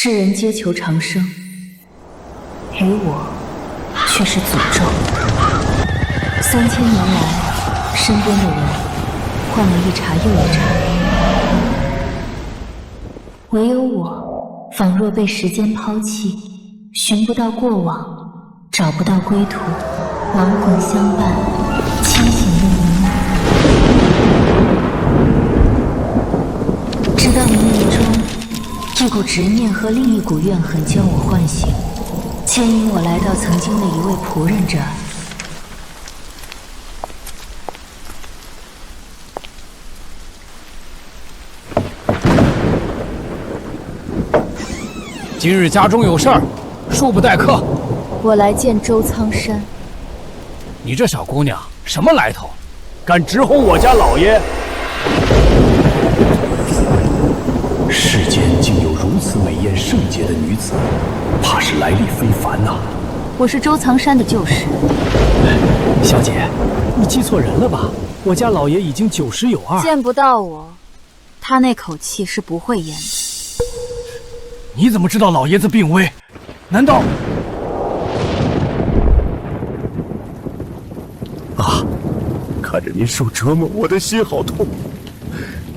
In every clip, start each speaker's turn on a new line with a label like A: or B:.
A: 世人皆求长生，于我却是诅咒。3000年来，身边的人换了一茬又一茬，唯有我仿若被时间抛弃，寻不到过往，找不到归途，亡魂相伴，清醒的一梦。直到冥冥中，一股执念和另一股怨恨将我唤醒，牵引我来到曾经的一位仆人这儿。
B: 今日家中有事儿，恕不待客。
A: 我来见周苍山。
B: 你这小姑娘什么来头？敢直轰我家老爷！
C: 世间竟有如此美艳圣洁的女子，怕是来历非凡呐。
A: 我是周苍山的旧识。
D: 小姐，你记错人了吧？我家老爷已经90有2。
A: 见不到我，他那口气是不会咽的。
B: 你怎么知道老爷子病危？难道……
C: 啊！看着您受折磨，我的心好痛。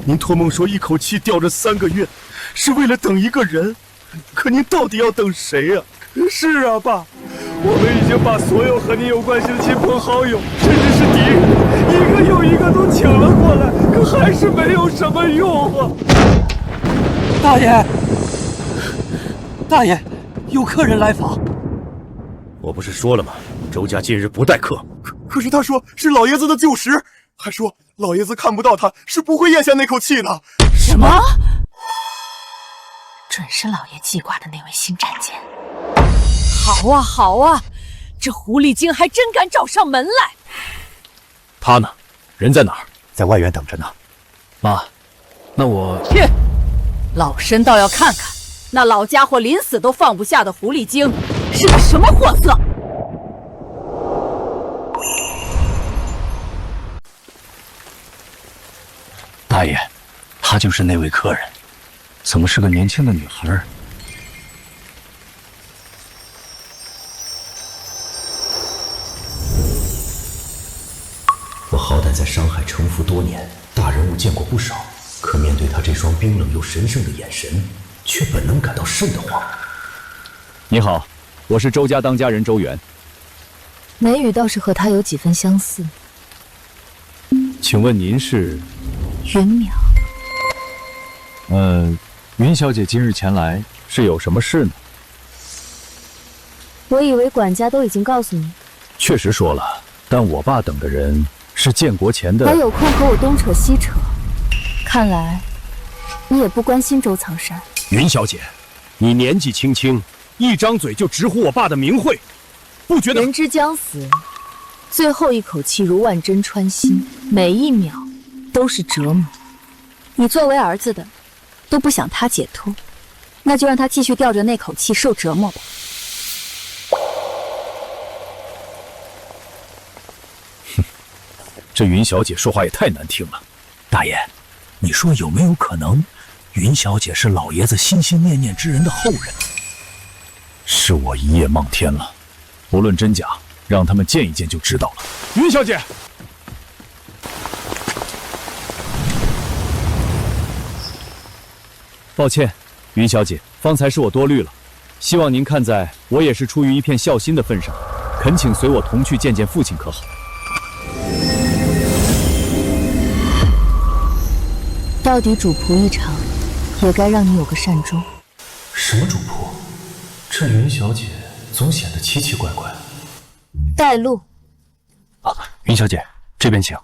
C: 您托梦说一口气吊着3个月，是为了等一个人，可您到底要等谁呀？是啊，爸，我们已经把所有和您有关系的亲朋好友，甚至是敌人，一个又一个都请了过来，可还是没有什么用啊！
D: 大爷，大爷，有客人来访。
C: 我不是说了吗？周家近日不待客。可是他说是老爷子的旧识，还说老爷子看不到他是不会咽下那口气的。
A: 什么？准是老爷记挂的那位新战舰。
E: 好啊好啊，这狐狸精还真敢找上门来。
C: 他呢？人在哪儿？
D: 在外院等着呢。
B: 妈，那我……
E: 切！老身倒要看看，那老家伙临死都放不下的狐狸精是个什么货色。
C: 大爷，她就是那位客人，怎么是个年轻的女孩？我好歹在商海城府多年，大人物见过不少，可面对她这双冰冷又神圣的眼神，却本能感到瘆得慌。
F: 你好，我是周家当家人周元。
A: 眉宇倒是和他有几分相似。
F: 请问您是？
A: 云淼。
F: 云小姐今日前来是有什么事呢？
A: 我以为管家都已经告诉你。
F: 确实说了，但我爸等的人是建国前的。
A: 还有空和我东扯西扯，看来你也不关心周苍山。
C: 云小姐，你年纪轻轻，一张嘴就直呼我爸的名讳，不觉得
A: 人之将死，最后一口气如万针穿心，每一秒都是折磨。你作为儿子的，都不想他解脱，那就让他继续吊着那口气受折磨吧。
C: 这云小姐说话也太难听了。大爷，你说有没有可能，云小姐是老爷子心心念念之人的后人？是我一夜望天了。
F: 无论真假，让他们见一见就知道了。
B: 云小姐，
F: 抱歉，云小姐，方才是我多虑了，希望您看在我也是出于一片孝心的份上，恳请随我同去见见父亲，可好？
A: 到底主仆一场，也该让你有个善终。
C: 什么主仆？这云小姐总显得奇奇怪怪。
A: 带路。
C: 云小姐，这边请。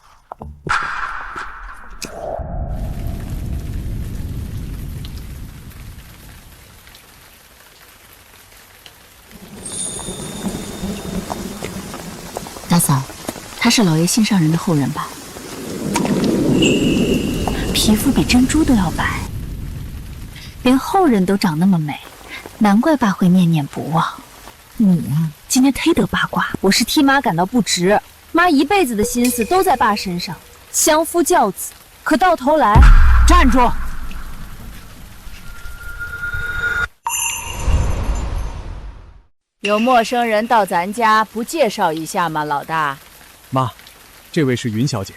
A: 大嫂，他是老爷心上人的后人吧？皮肤比珍珠都要白，连后人都长那么美，难怪爸会念念不忘。你呀，今天忒得八卦，我是替妈感到不值。妈一辈子的心思都在爸身上，相夫教子，可到头来，
E: 站住！有陌生人到咱家，不介绍一下吗，老大？
F: 妈，这位是云小姐。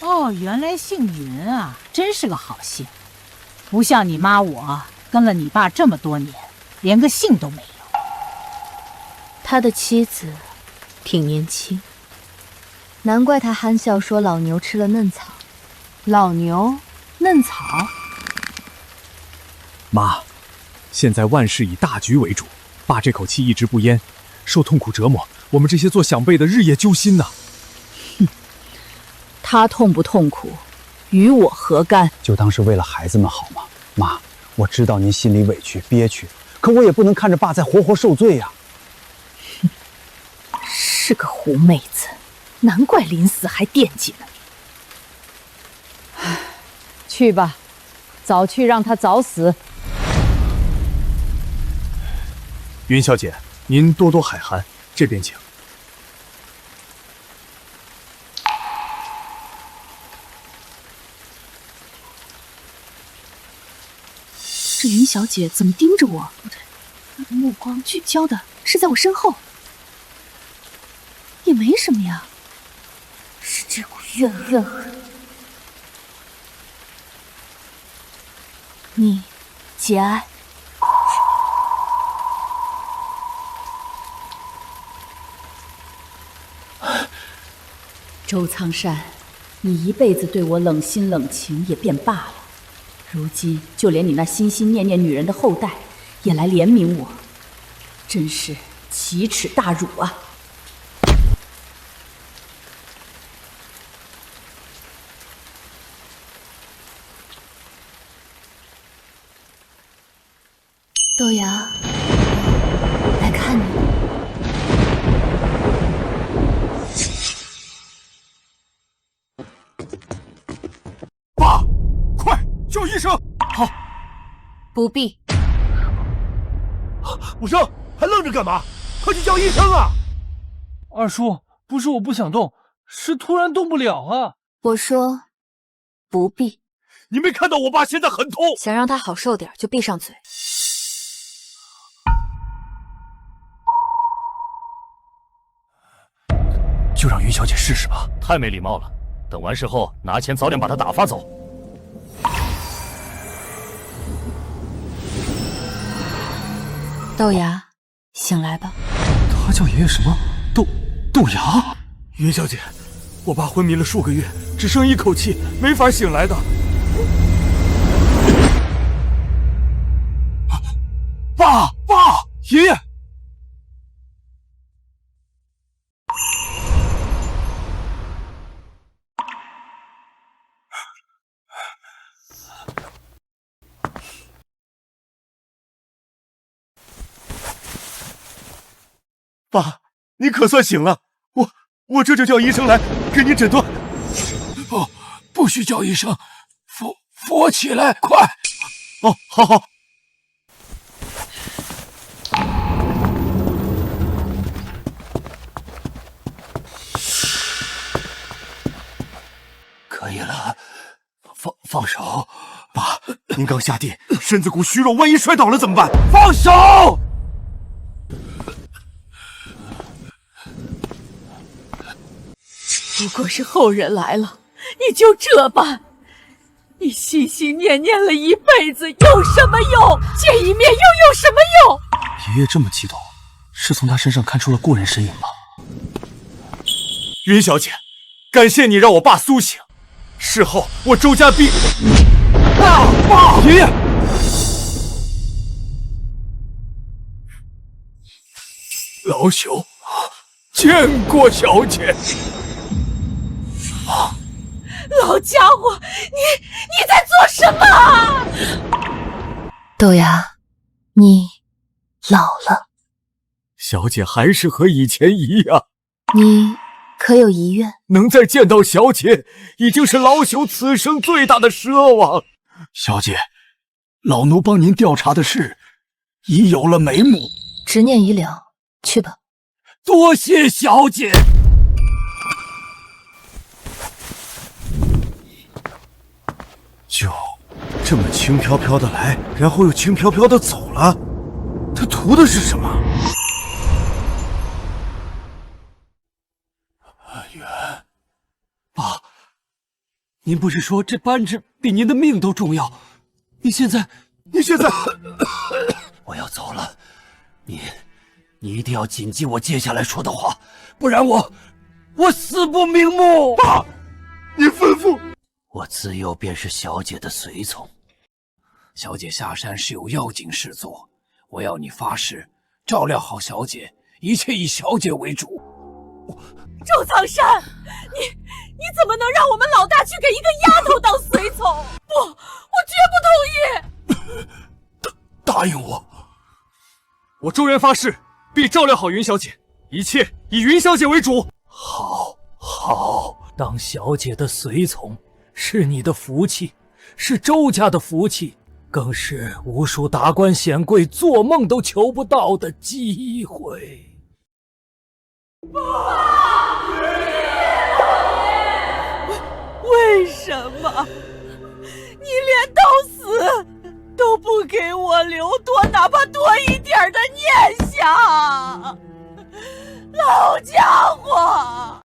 G: 哦，原来姓云啊，真是个好姓，不像你妈我跟了你爸这么多年，连个姓都没有。
A: 他的妻子挺年轻，难怪他憨笑说老牛吃了嫩草。
G: 老牛嫩草。
F: 妈，现在万事以大局为主，爸这口气一直不咽，受痛苦折磨，我们这些做小辈的日夜揪心呐。
E: 他痛不痛苦，与我何干？
H: 就当是为了孩子们好嘛。妈，我知道您心里委屈憋屈，可我也不能看着爸再活活受罪呀。
A: 是个狐妹子，难怪临死还惦记呢。
G: 去吧，早去让他早死。
C: 云小姐，您多多海涵，这边请。
A: 这云小姐怎么盯着我？不对，她的目光聚焦的是在我身后，也没什么呀，是这股怨恨。你节哀。
E: 周苍山，你一辈子对我冷心冷情也便罢了，如今就连你那心心念念女人的后代也来怜悯我，真是奇耻大辱啊！
A: 豆芽，来看你。
C: 爸，快叫医生！好，
A: 不必。
C: 武生，还愣着干嘛？快去叫医生啊！
D: 二叔，不是我不想动，是突然动不了啊。
A: 我说，不必。
C: 你没看到我爸现在很痛？
A: 想让他好受点，就闭上嘴。
B: 就让云小姐试试吧。太没礼貌了，等完事后拿钱早点把她打发走。
A: 豆芽，醒来吧。
C: 他叫爷爷什么？豆芽？云小姐，我爸昏迷了数个月，只剩一口气，没法醒来的。爸，爷爷！爸，你可算醒了，我这就叫医生来给你诊断。
D: 不许叫医生，扶我起来，快！
C: 哦，好。可以了，放手。爸，您刚下地，身子骨虚弱，万一摔倒了怎么办？放手！
E: 不过是后人来了，你就这般？你心心念念了一辈子，有什么用？见一面又有什么用？
C: 爷爷这么激动，是从他身上看出了过人身影吗？云小姐，感谢你让我爸苏醒，事后我周家必……爸，爷爷，
D: 老朽见过小姐。
E: 老家伙，你在做什么？
A: 豆芽，你老了。
C: 小姐还是和以前一样。
A: 你可有遗愿？
C: 能再见到小姐，已经是老朽此生最大的奢望。
D: 小姐，老奴帮您调查的事已有了眉目，
A: 执念已了，去吧。
D: 多谢小姐。
C: 就这么轻飘飘的来，然后又轻飘飘的走了，他图的是什么？
D: 远，爸，您不是说这扳指比您的命都重要？你现在，我要走了，你一定要谨记我接下来说的话，不然我死不瞑目。
C: 爸，你吩咐。
D: 我自幼便是小姐的随从，小姐下山是有要紧事做，我要你发誓照料好小姐，一切以小姐为主。
E: 周苍山，你怎么能让我们老大去给一个丫头当随从？不，我绝不同意！
C: 答应我，
F: 我周元发誓，必照料好云小姐，一切以云小姐为主。
B: 好，当小姐的随从是你的福气，是周家的福气，更是无数达官显贵做梦都求不到的机会。
E: 为什么你连到死都不给我留多哪怕多一点的念想？老家伙！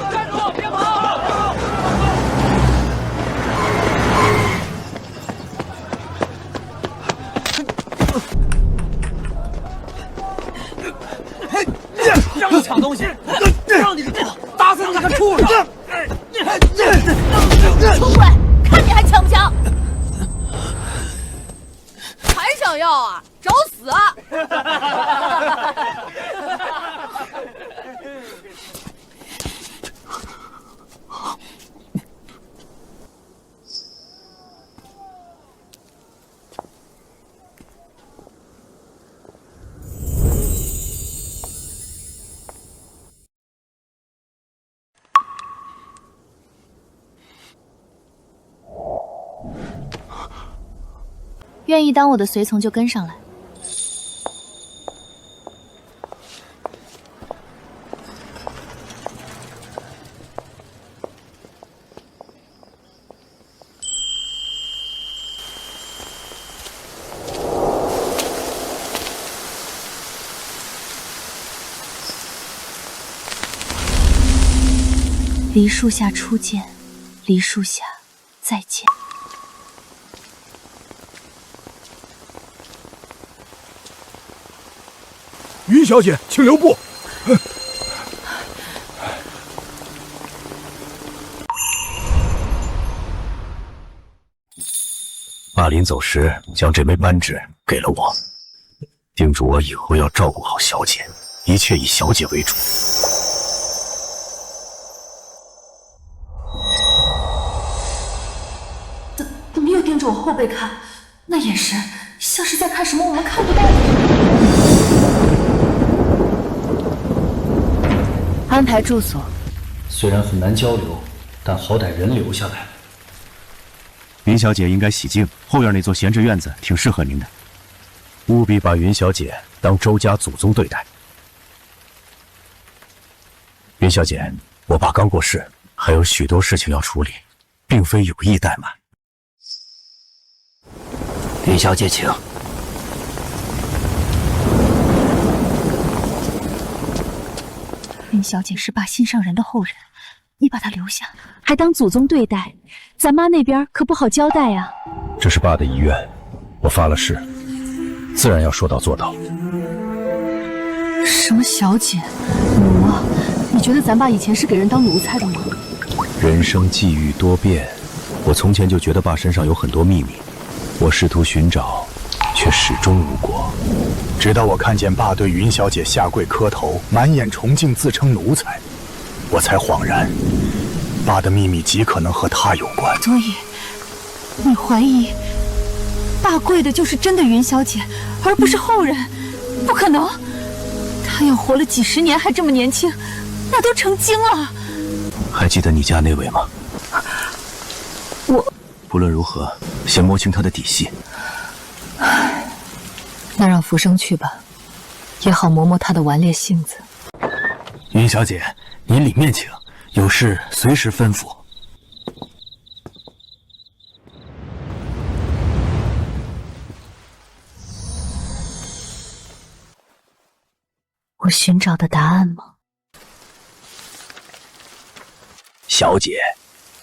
D: 站住！别跑！让你抢东西，让你打死你个畜生！
E: 穷鬼，看你还抢不抢？还想要啊？找死啊！
A: 愿意当我的随从就跟上来。梨树下初见，梨树下再见。
C: 云小姐，请留步。
I: 爸临走时将这枚扳指给了我，叮嘱我以后要照顾好小姐，一切以小姐为主。
A: 怎么又盯着我后背看？那眼神像是在看什么我们看不到的。安排住所，
B: 虽然很难交流，但好歹人留下来。
I: 云小姐应该喜静，后院那座闲置院子挺适合您的。务必把云小姐当周家祖宗对待。云小姐，我爸刚过世，还有许多事情要处理，并非有意怠慢。
D: 云小姐，请。
A: 云小姐是爸心上人的后人，你把她留下，还当祖宗对待，咱妈那边可不好交代呀。
I: 这是爸的遗愿，我发了誓，自然要说到做到。
A: 什么小姐奴啊？你觉得咱爸以前是给人当奴才的吗？
I: 人生际遇多变，我从前就觉得爸身上有很多秘密，我试图寻找，却始终无果。
C: 直到我看见爸对云小姐下跪磕头，满眼崇敬，自称奴才，我才恍然，爸的秘密极可能和他有关。
A: 所以，你怀疑爸跪的就是真的云小姐，而不是后人？不可能，她要活了几十年还这么年轻，那都成精了。
I: 还记得你家那位吗？
A: 我
I: 不论如何，先摸清他的底细。
A: 那让浮生去吧，也好磨磨他的顽劣性子。
I: 云小姐，您里面请，有事随时吩咐。
A: 寻找的答案吗？
F: 小姐，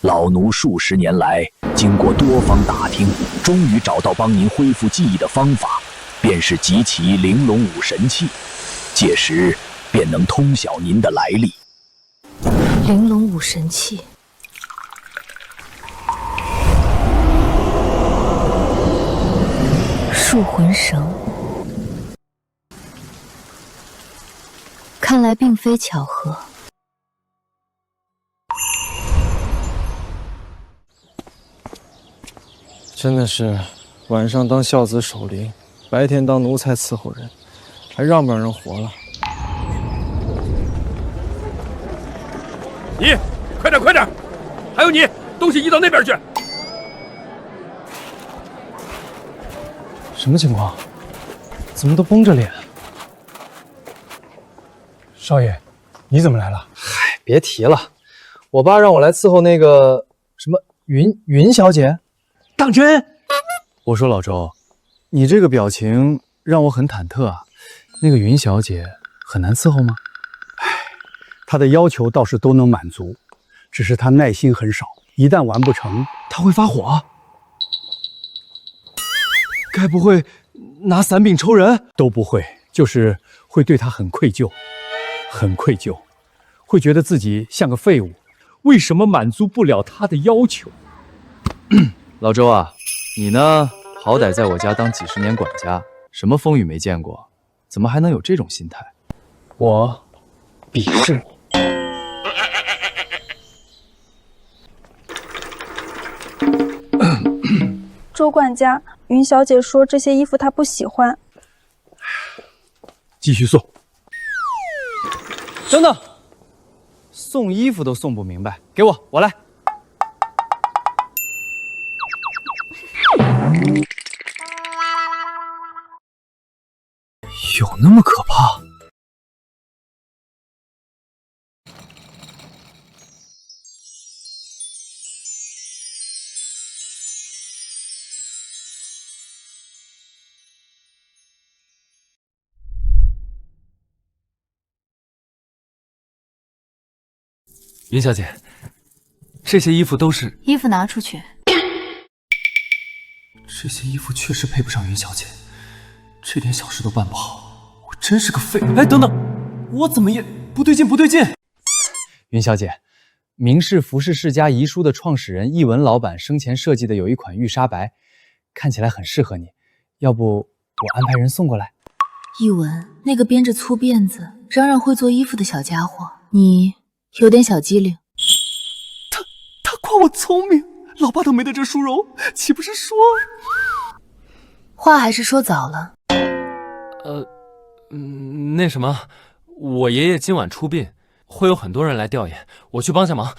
F: 老奴数十年来经过多方打听，终于找到帮您恢复记忆的方法，便是集齐玲珑五神器，届时便能通晓您的来历。
A: 玲珑五神器，束魂绳，看来并非巧合。
J: 真的是晚上当孝子守灵，白天当奴才伺候人，还让不让人活了？
C: 你快点快点，还有你，东西移到那边去。
J: 什么情况？怎么都绷着脸？
H: 少爷，你怎么来了？
J: 嗨，别提了，我爸让我来伺候那个什么云小姐。
H: 当真？我说老周，你这个表情让我很忐忑啊。那个云小姐很难伺候吗？她的要求倒是都能满足，只是她耐心很少，一旦完不成，她会发火。
J: 该不会拿伞柄抽人？
H: 都不会，就是会对她很愧疚，很愧疚，会觉得自己像个废物，为什么满足不了她的要求？
F: 老周啊，你呢？好歹在我家当几十年管家，什么风雨没见过，怎么还能有这种心态？
J: 我鄙视你。
K: 周管家，云小姐说这些衣服她不喜欢。
H: 继续送。
J: 等等，送衣服都送不明白，给我，我来。
H: 有那么可怕？
L: 云小姐，这些衣服都是……
A: 衣服拿出去。
L: 这些衣服确实配不上云小姐，这点小事都办不好，我真是个废物。哎，等等，我怎么也不对劲，不对劲！
J: 云小姐，明氏服饰世家遗书的创始人易文老板生前设计的有一款玉纱白，看起来很适合你，要不我安排人送过来？
A: 一文，那个编着粗辫子、嚷嚷会做衣服的小家伙，你有点小机灵。
L: 他夸我聪明，老爸都没得这殊荣，岂不是说……
A: 话还是说早了。
L: 那什么，我爷爷今晚出殡，会有很多人来吊唁，我去帮下忙。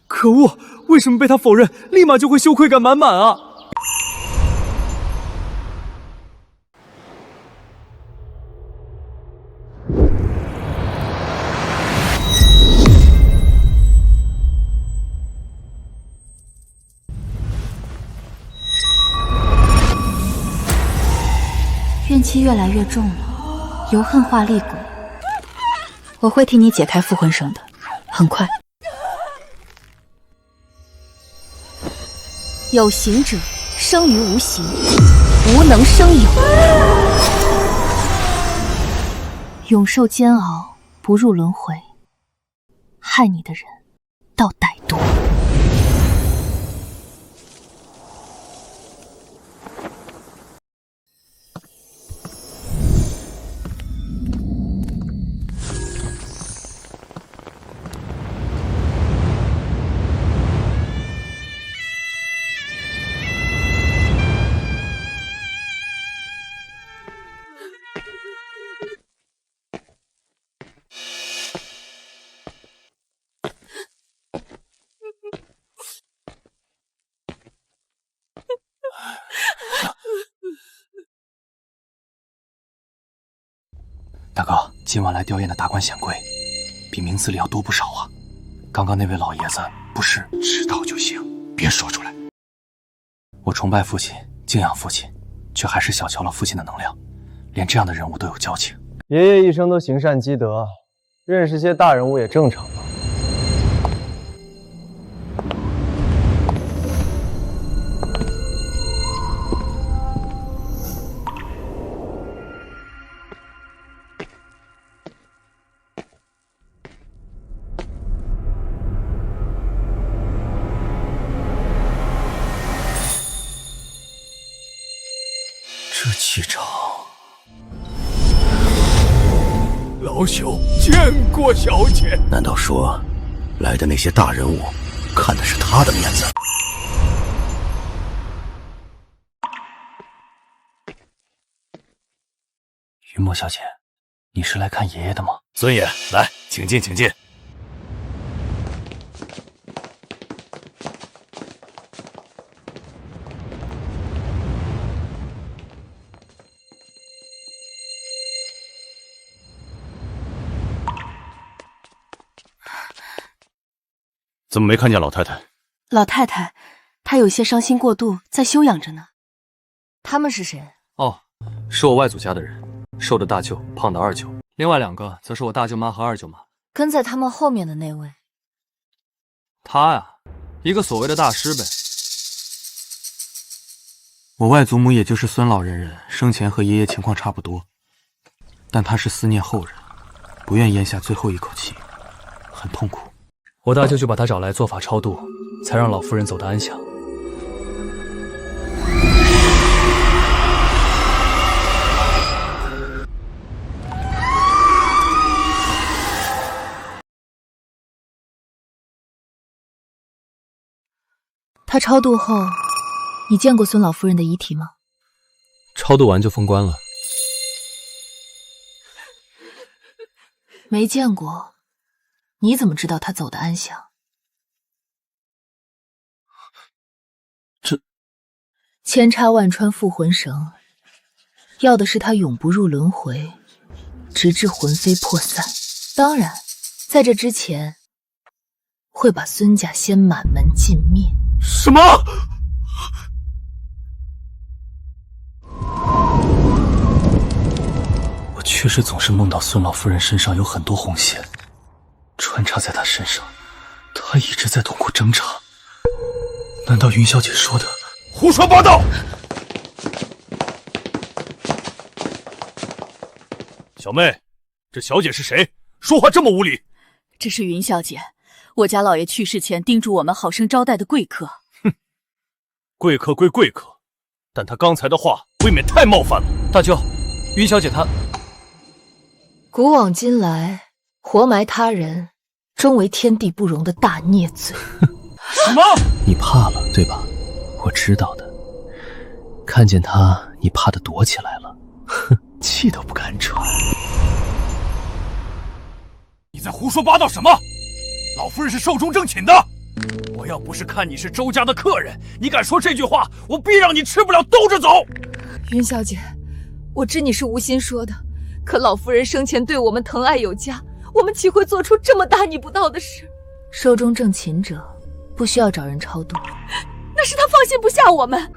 J: 可恶，为什么被他否认，立马就会羞愧感满满啊？
A: 怨气越来越重了，由恨化厉鬼。我会替你解开复魂绳的，很快。有形者生于无形，无能生有。永受煎熬，不入轮回。害你的人，到歹毒。
D: 大哥，今晚来吊唁的达官显贵，比名字里要多不少啊。刚刚那位老爷子不是……知道就行，别说出来。
L: 我崇拜父亲，敬仰父亲，却还是小瞧了父亲的能量，连这样的人物都有交情。
J: 爷爷一生都行善积德，认识些大人物也正常吧。
C: 这气场，
D: 老朽见过小姐。
I: 难道说，来的那些大人物，看的是他的面子？
L: 云墨小姐，你是来看爷爷的吗？
I: 尊爷，来，请进，请进。怎么没看见老太太？
M: 老太太，她有些伤心过度，在休养着呢。他们是谁？
L: 哦，是我外祖家的人，瘦的大舅，胖的二舅，另外2个则是我大舅妈和二舅妈。
M: 跟在他们后面的那位，
L: 他呀，一个所谓的大师呗。我外祖母也就是孙老人人，生前和爷爷情况差不多，但他是思念后人，不愿咽下最后一口气，很痛苦。我大舅就把他找来做法超度，才让老夫人走得安详。
A: 他超度后，你见过孙老夫人的遗体吗？
L: 超度完就封棺了。
A: 没见过。你怎么知道他走得安详？
L: 这
A: 千插万穿附魂绳，要的是他永不入轮回，直至魂飞魄散。当然，在这之前，会把孙家先满门尽灭。
C: 什么？
L: 我确实总是梦到孙老夫人身上有很多红线。穿插在他身上，他一直在痛苦挣扎。难道云小姐说的？
C: 胡说八道！
D: 小妹，这小姐是谁？说话这么无礼！
E: 这是云小姐，我家老爷去世前叮嘱我们好生招待的贵客。
D: 哼，贵客归贵客，但她刚才的话未免太冒犯了。
L: 大舅，云小姐她……
A: 古往今来，活埋他人，终为天地不容的大孽罪。
D: 什么？
L: 你怕了，对吧？我知道的。看见他，你怕的躲起来了，哼，气都不敢喘。
D: 你在胡说八道什么？老夫人是寿终正寝的。我要不是看你是周家的客人，你敢说这句话，我必让你吃不了兜着走。
N: 云小姐，我知你是无心说的，可老夫人生前对我们疼爱有加，我们岂会做出这么大逆不道的事？
A: 寿终正寝者，不需要找人超度。
N: 那是他放心不下我们。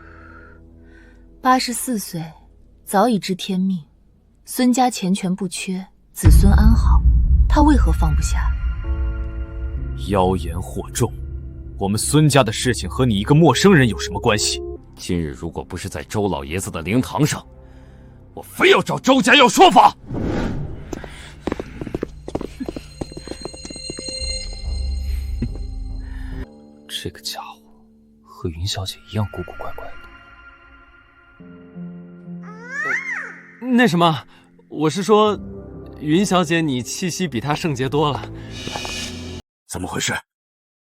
A: 84岁，早已知天命，孙家钱权不缺，子孙安好，他为何放不下？
B: 妖言惑众，我们孙家的事情和你一个陌生人有什么关系？今日如果不是在周老爷子的灵堂上，我非要找周家要说法。
L: 这个家伙和云小姐一样古古怪怪的。
O: 那什么，我是说，云小姐你气息比她圣洁多了。
I: 怎么回事？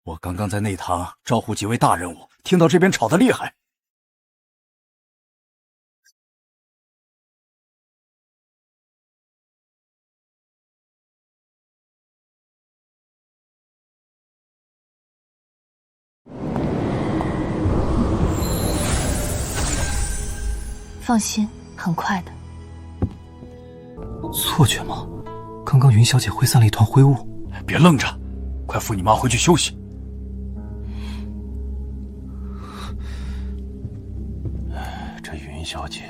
I: 我刚刚在内堂招呼几位大人物，听到这边吵得厉害。
A: 放心，很快的。
L: 错觉吗？刚刚云小姐挥散了一团灰雾。
D: 别愣着，快扶你妈回去休息。
I: 小姐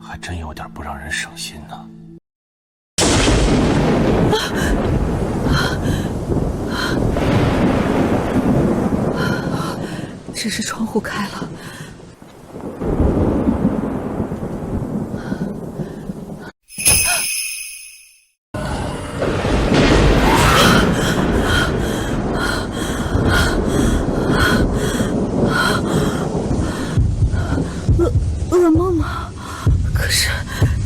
I: 还真有点不让人省心呢。
N: 只是窗户开了。噩梦吗？可是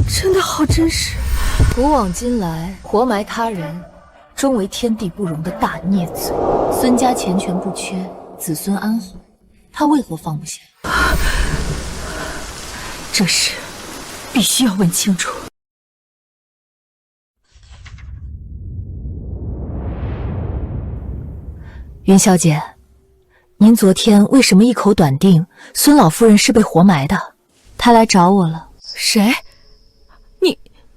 N: 真的好真实。
A: 古往今来，活埋他人，终为天地不容的大孽罪。孙家钱权不缺，子孙安好，他为何放不下？这事必须要问清楚。云小姐，您昨天为什么一口断定孙老夫人是被活埋的？她来找我了。
N: 谁？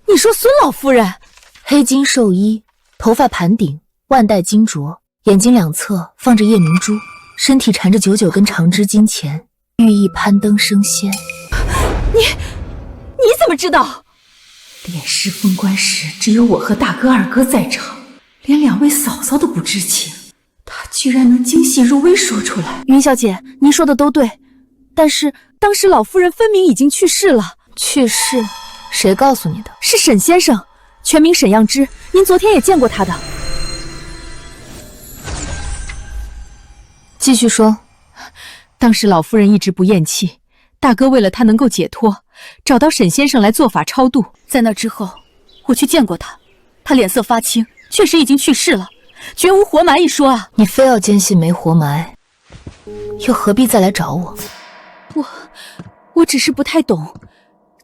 N: 你说孙老夫人？
A: 黑金寿衣，头发盘顶，腕带金镯，眼睛两侧放着夜明珠，身体缠着99根长枝金钱，寓意攀登升仙。
N: 你怎么知道？
E: 炼尸封棺时，只有我和大哥、二哥在场，连2位嫂嫂都不知情。他居然能精细入微说出来。
A: 云小姐，您说的都对，但是当时老夫人分明已经去世了。去世？谁告诉你的？是沈先生，全名沈样之，您昨天也见过他的。继续说。
E: 当时老夫人一直不咽气，大哥为了她能够解脱，找到沈先生来做法超度。
A: 在那之后，我去见过他，他脸色发青，确实已经去世了，绝无活埋一说啊！你非要坚信没活埋，又何必再来找我？我只是不太懂，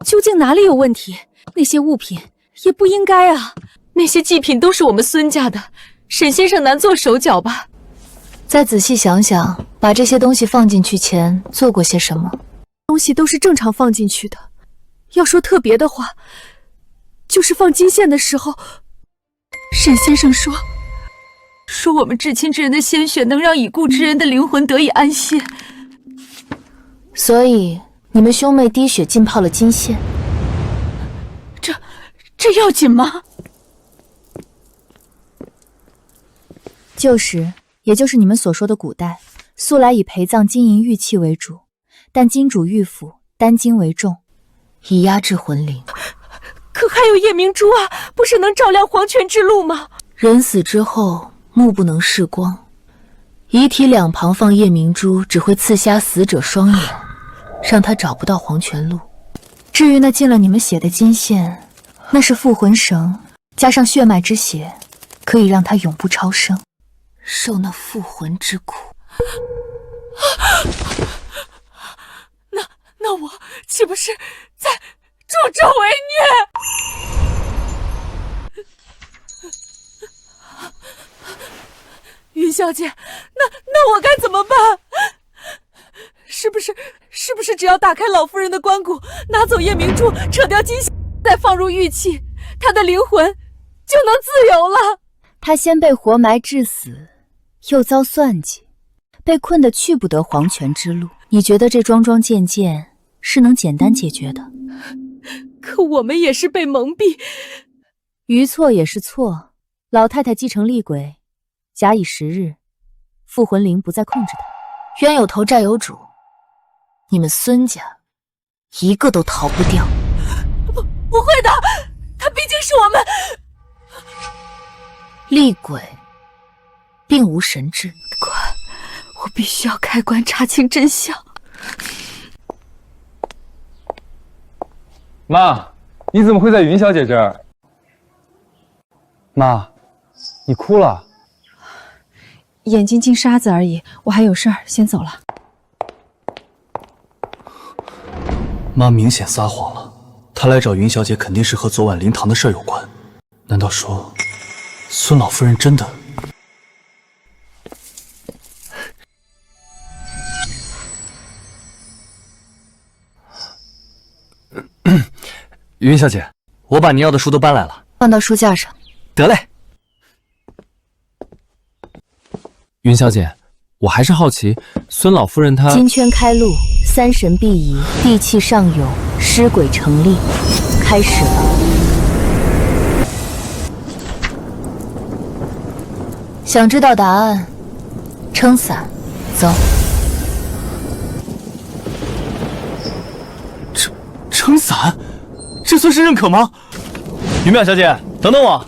A: 究竟哪里有问题？那些物品也不应该啊！
N: 那些祭品都是我们孙家的，沈先生难做手脚吧？
A: 再仔细想想，把这些东西放进去前做过些什么？东西都是正常放进去的。要说特别的话，就是放金线的时候，
N: 沈先生说我们至亲之人的鲜血能让已故之人的灵魂得以安歇，
A: 所以你们兄妹滴血浸泡了金线。
N: 这要紧吗？
A: 旧时，也就是你们所说的古代，素来以陪葬金银玉器为主，但金主玉府单金为重，以压制魂灵。
N: 可还有夜明珠啊，不是能照亮黄泉之路吗？
A: 人死之后，目不能视光，遗体两旁放夜明珠，只会刺瞎死者双眼，让他找不到黄泉路。至于那浸了你们血的金线，那是附魂绳，加上血脉之血，可以让他永不超生，受那附魂之苦。
N: 那我岂不是在助纣为虐？云小姐，那我该怎么办？是不是只要打开老夫人的棺椁，拿走夜明珠，扯掉金线，再放入玉器，她的灵魂就能自由了？
A: 她先被活埋致死，又遭算计，被困得去不得黄泉之路。你觉得这桩桩件件是能简单解决的？
N: 可我们也是被蒙蔽。
A: 余错也是错，老太太继承厉鬼，假以时日，附魂灵不再控制她。冤有头债有主，你们孙家一个都逃不掉。
N: 不会的，他毕竟是我们
A: 厉鬼，并无神智。
N: 快，我必须要开棺查清真相。
J: 妈，你怎么会在云小姐这儿？妈，你哭了？
K: 眼睛进沙子而已，我还有事儿，先走了。
L: 妈明显撒谎了，她来找云小姐肯定是和昨晚灵堂的事儿有关。难道说，孙老夫人真的？云小姐，我把您要的书都搬来了，
A: 放到书架上。
L: 得嘞。
O: 云小姐，我还是好奇，孙老夫人她
A: 金圈开路，三神必移，地气上有，尸鬼成立，开始了。想知道答案，撑伞，走。
H: 撑伞，这算是认可吗？云淼小姐，等等我。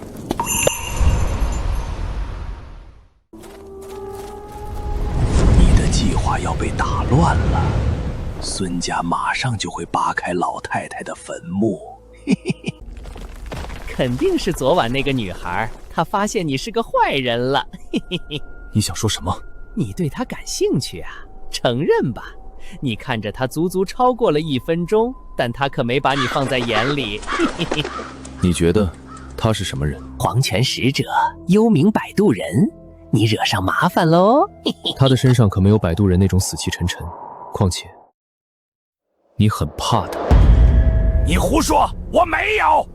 F: 你的计划要被打乱了，孙家马上就会扒开老太太的坟墓。嘿嘿嘿。
P: 肯定是昨晚那个女孩，她发现你是个坏人了。嘿嘿嘿。
H: 你想说什么？
P: 你对她感兴趣啊？承认吧。你看着她足足超过了1分钟，但她可没把你放在眼里。嘿嘿嘿。
H: 你觉得她是什么人？
P: 黄泉使者，幽冥摆渡人。你惹上麻烦喽。嘿嘿。
L: 她的身上可没有摆渡人那种死气沉沉，况且你很怕她。
D: 你胡说，我没有。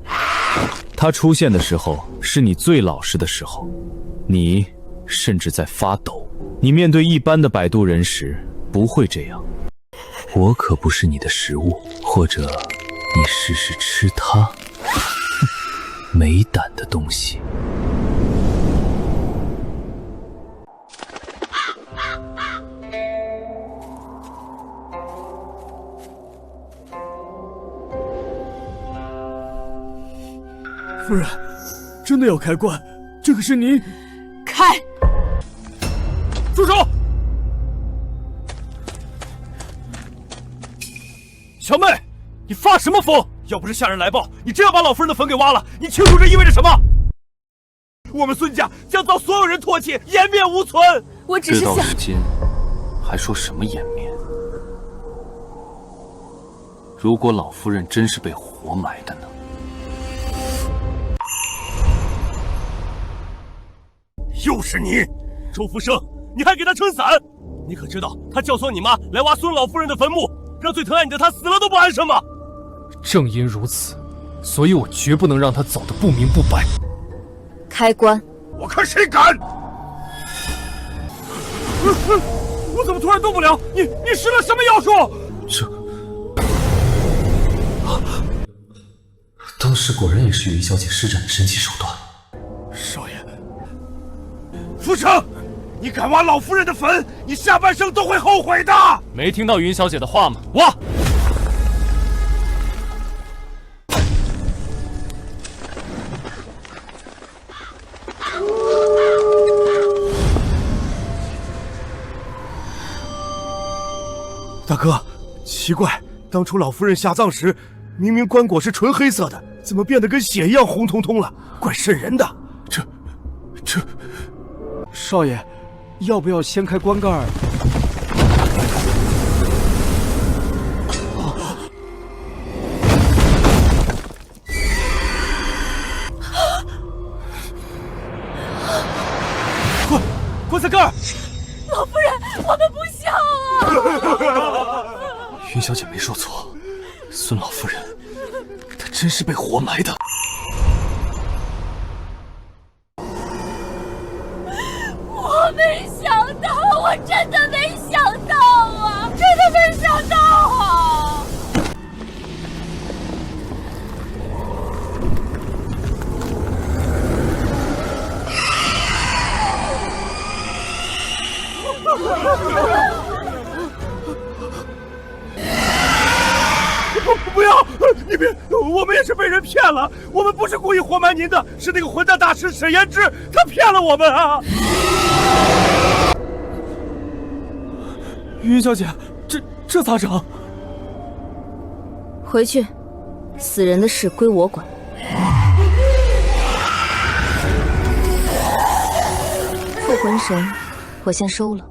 L: 他出现的时候是你最老实的时候，你甚至在发抖。你面对一般的摆渡人时不会这样。我可不是你的食物，或者你试试吃它。没胆的东西。
C: 夫人，真的要开棺？这可是您……
N: 开！
B: 住手！小妹，你发什么疯？要不是下人来报，你真要把老夫人的坟给挖了？你清楚这意味着什么？我们孙家将遭所有人唾弃，颜面无存。
N: 我只是想……
L: 这到如今，还说什么颜面？如果老夫人真是被活埋的呢？
B: 又是你，周福生，你还给他撑伞？你可知道他教唆你妈来挖孙老夫人的坟墓，让最疼爱你的他死了都不安生吗？
O: 正因如此，所以我绝不能让他走得不明不白。
A: 开棺！
B: 我看谁敢！我怎么突然动不了？你施了什么妖术？
L: 当时果然也是云小姐施展的神奇手段。
B: 少爷，福成，你敢挖老夫人的坟，你下半生都会后悔的。
O: 没听到云小姐的话吗？挖！
C: 大哥，奇怪，当初老夫人下葬时，明明棺椁是纯黑色的，怎么变得跟血一样红彤彤了？怪瘆人的。这，
H: 少爷，要不要掀开棺盖？
B: 棺材盖！
N: 老夫人，我们不孝啊！
L: 云小姐没说错，孙老夫人，她真是被活埋的。
N: 我没想到，我真的没想到啊！真的没想到啊！
B: 不要！你别！我们也是被人骗了，我们不是故意活埋您的，是那个混蛋大师沈延之，他骗了我们啊！
H: 云小姐，这咋整？
A: 回去，死人的事归我管。附魂神，我先收了。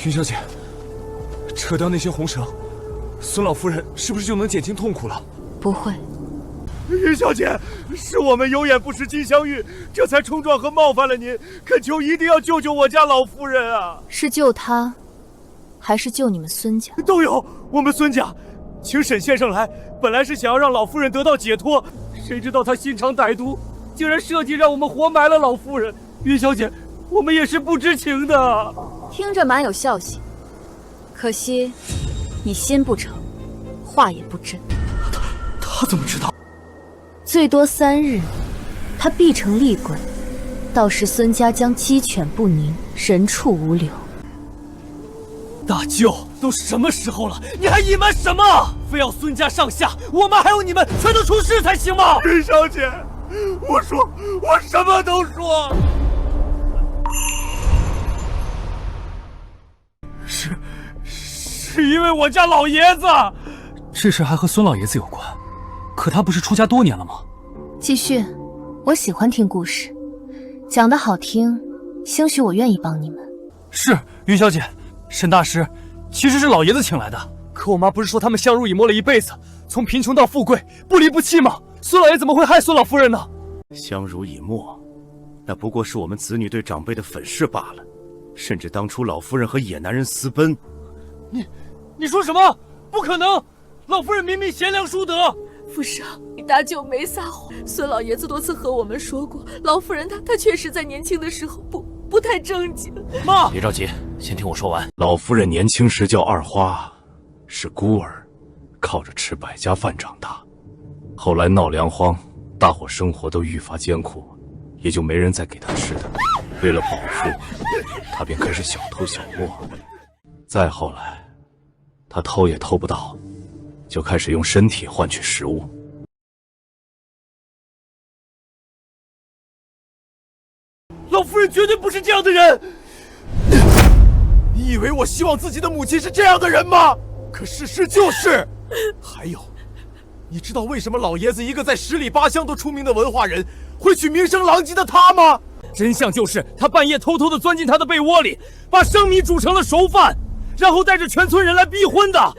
C: 云小姐，扯掉那些红绳，孙老夫人是不是就能减轻痛苦了？
A: 不会。
B: 云小姐，是我们有眼不识金镶玉，这才冲撞和冒犯了您，恳求一定要救救我家老夫人啊！
A: 是救她，还是救你们孙家？
B: 都有。我们孙家请沈先生来，本来是想要让老夫人得到解脱，谁知道他心肠歹毒，竟然设计让我们活埋了老夫人。云小姐，我们也是不知情的。
M: 听着蛮有孝心，可惜你心不诚，话也不真。
B: 他怎么知道？
M: 最多3日，他必成厉鬼。到时孙家将鸡犬不宁，人畜无留。
B: 大舅，都什么时候了，你还隐瞒什么？非要孙家上下，我妈还有你们全都出事才行吗？
C: 云小姐，我说，我什么都说。
B: 是因为我家老爷子。
L: 这事还和孙老爷子有关，可他不是出家多年了吗？
M: 继续，我喜欢听故事，讲得好听，兴许我愿意帮你们。
L: 是，云小姐，沈大师其实是老爷子请来的。
B: 可我妈不是说他们相濡以沫了一辈子，从贫穷到富贵，不离不弃吗？孙老爷怎么会害孙老夫人呢？
C: 相濡以沫，那不过是我们子女对长辈的粉饰罢了。甚至当初老夫人和野男人私奔，
B: 你说什么？不可能！老夫人明明贤良淑德。
N: 福生，你大舅没撒谎。孙老爷子多次和我们说过，老夫人她确实在年轻的时候不太正经。
B: 妈，
F: 别着急，先听我说完。老夫人年轻时叫二花，是孤儿，靠着吃百家饭长大。后来闹粮荒，大伙生活都愈发艰苦，也就没人再给她吃的。为了保护，她便开始小偷小摸。再后来，她偷也偷不到，就开始用身体换取食物。
B: 老夫人绝对不是这样的人。你以为我希望自己的母亲是这样的人吗？可事实就是……还有，你知道为什么老爷子一个在10里8乡都出名的文化人，会娶名声狼藉的她吗？真相就是他半夜偷偷地钻进她的被窝里，把生米煮成了熟饭，然后带着全村人来逼婚的。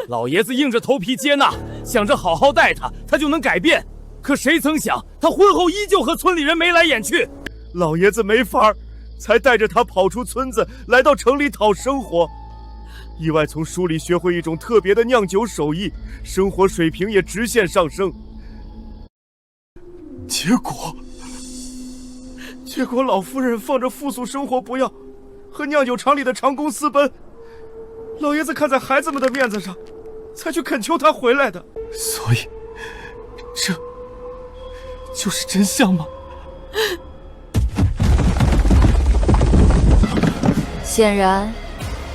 B: 老爷子硬着头皮接纳，想着好好待她，她就能改变。可谁曾想，她婚后依旧和村里人眉来眼去。
C: 老爷子没法，才带着她跑出村子，来到城里讨生活。意外从书里学会一种特别的酿酒手艺，生活水平也直线上升。结果老夫人放着富庶生活不要，和酿酒厂里的长工私奔。老爷子看在孩子们的面子上，才去恳求她回来的。
B: 所以，这就是真相吗？
M: 显然，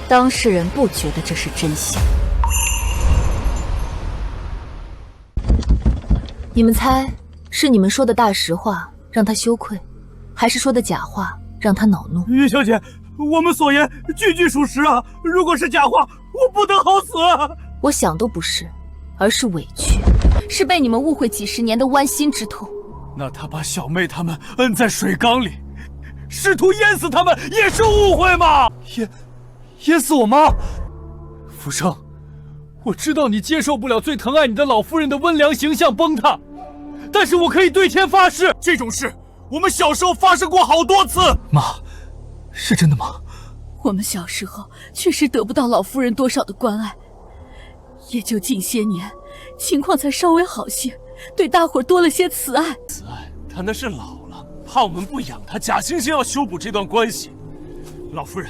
M: 当事人不觉得这是真相。你们猜，是你们说的大实话让他羞愧，还是说的假话让他恼怒？
B: 云小姐，我们所言句句属实啊！如果是假话，我不得好死啊！
M: 我想都不是，而是委屈，是被你们误会几10年的剜心之痛。
B: 那他把小妹他们摁在水缸里，试图淹死他们，也是误会吗？淹死我妈？福生，我知道你接受不了最疼爱你的老夫人的温良形象崩塌，但是我可以对天发誓，这种事我们小时候发生过好多次。
L: 妈，是真的吗？
N: 我们小时候确实得不到老夫人多少的关爱，也就近些年情况才稍微好些，对大伙多了些慈爱。
B: 慈爱，他那是老了，怕我们不养他，假惺惺要修补这段关系。老夫人，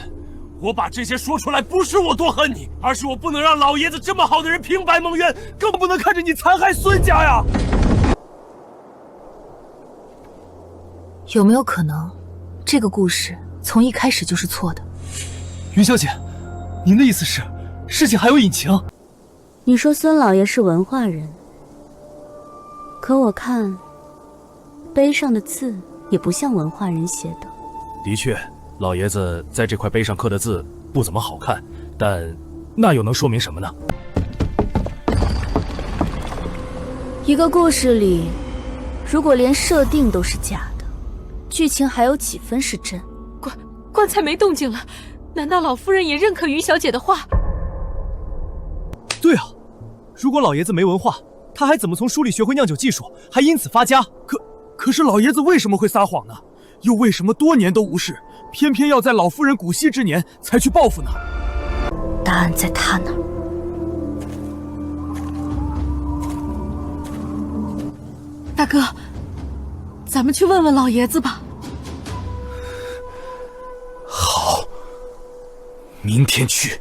B: 我把这些说出来，不是我多恨你，而是我不能让老爷子这么好的人平白蒙冤，更不能看着你残害孙家呀！
M: 有没有可能，这个故事从一开始就是错的？
L: 云小姐，您的意思是，事情还有隐情？
Q: 你说孙老爷是文化人，可我看碑上的字也不像文化人写的。
L: 的确，老爷子在这块碑上刻的字不怎么好看，但那又能说明什么呢？
M: 一个故事里，如果连设定都是假的，剧情还有几分是真？
N: 棺材没动静了，难道老夫人也认可云小姐的话？
B: 对啊，如果老爷子没文化，他还怎么从书里学会酿酒技术，还因此发家？可是老爷子为什么会撒谎呢？又为什么多年都无事，偏偏要在老夫人古稀之年才去报复呢？
M: 答案在他那儿。
N: 大哥，咱们去问问老爷子吧。
B: 好，明天去。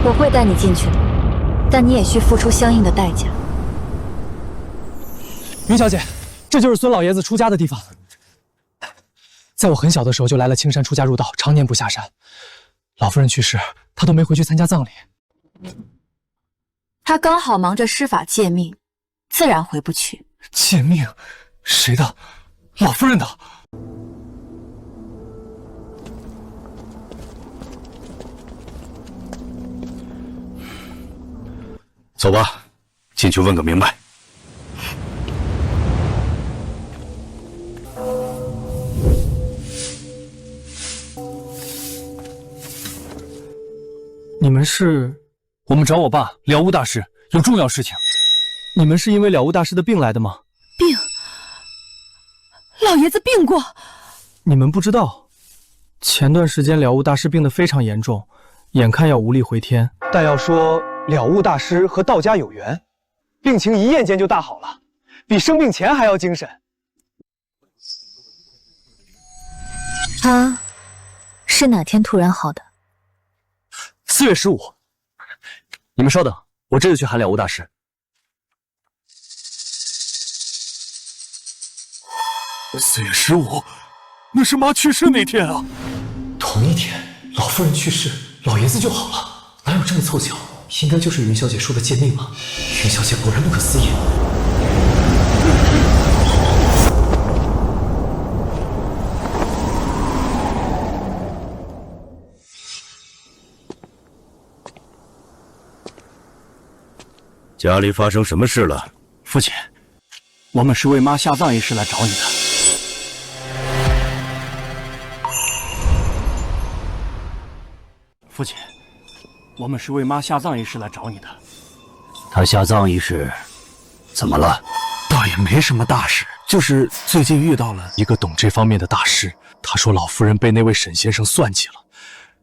A: 我会带你进去的，但你也需付出相应的代价。
J: 云小姐，这就是孙老爷子出家的地方。在我很小的时候就来了青山出家入道，常年不下山。老夫人去世，他都没回去参加葬礼。
A: 他刚好忙着施法借命，自然回不去。
J: 借命？谁的？老夫人的。
I: 走吧，进去问个明白。
L: 你们是？我们找我爸了悟大师，有重要事情。你们是因为了悟大师的病来的吗？
N: 病？老爷子病过？
L: 你们不知道，前段时间了悟大师病得非常严重，眼看要无力回天。
J: 但要说了悟大师和道家有缘，病情一夜间就大好了，比生病前还要精神。
A: 他是哪天突然好的
L: ？4月15。你们稍等，我这就去喊了悟大师。
C: 4月15，那是妈去世那天啊！
J: 同一天，老夫人去世，老爷子就好了，哪有这么凑巧？应该就是云小姐说的借命了。云小姐果然不可思议。
I: 家里发生什么事了？
L: 父亲，我们是为妈下葬一事来找你的。父亲，我们是为妈下葬一事来找你的。
I: 她下葬一事怎么了？
L: 倒也没什么大事，就是最近遇到了
J: 一个懂这方面的大师。他说老夫人被那位沈先生算计了，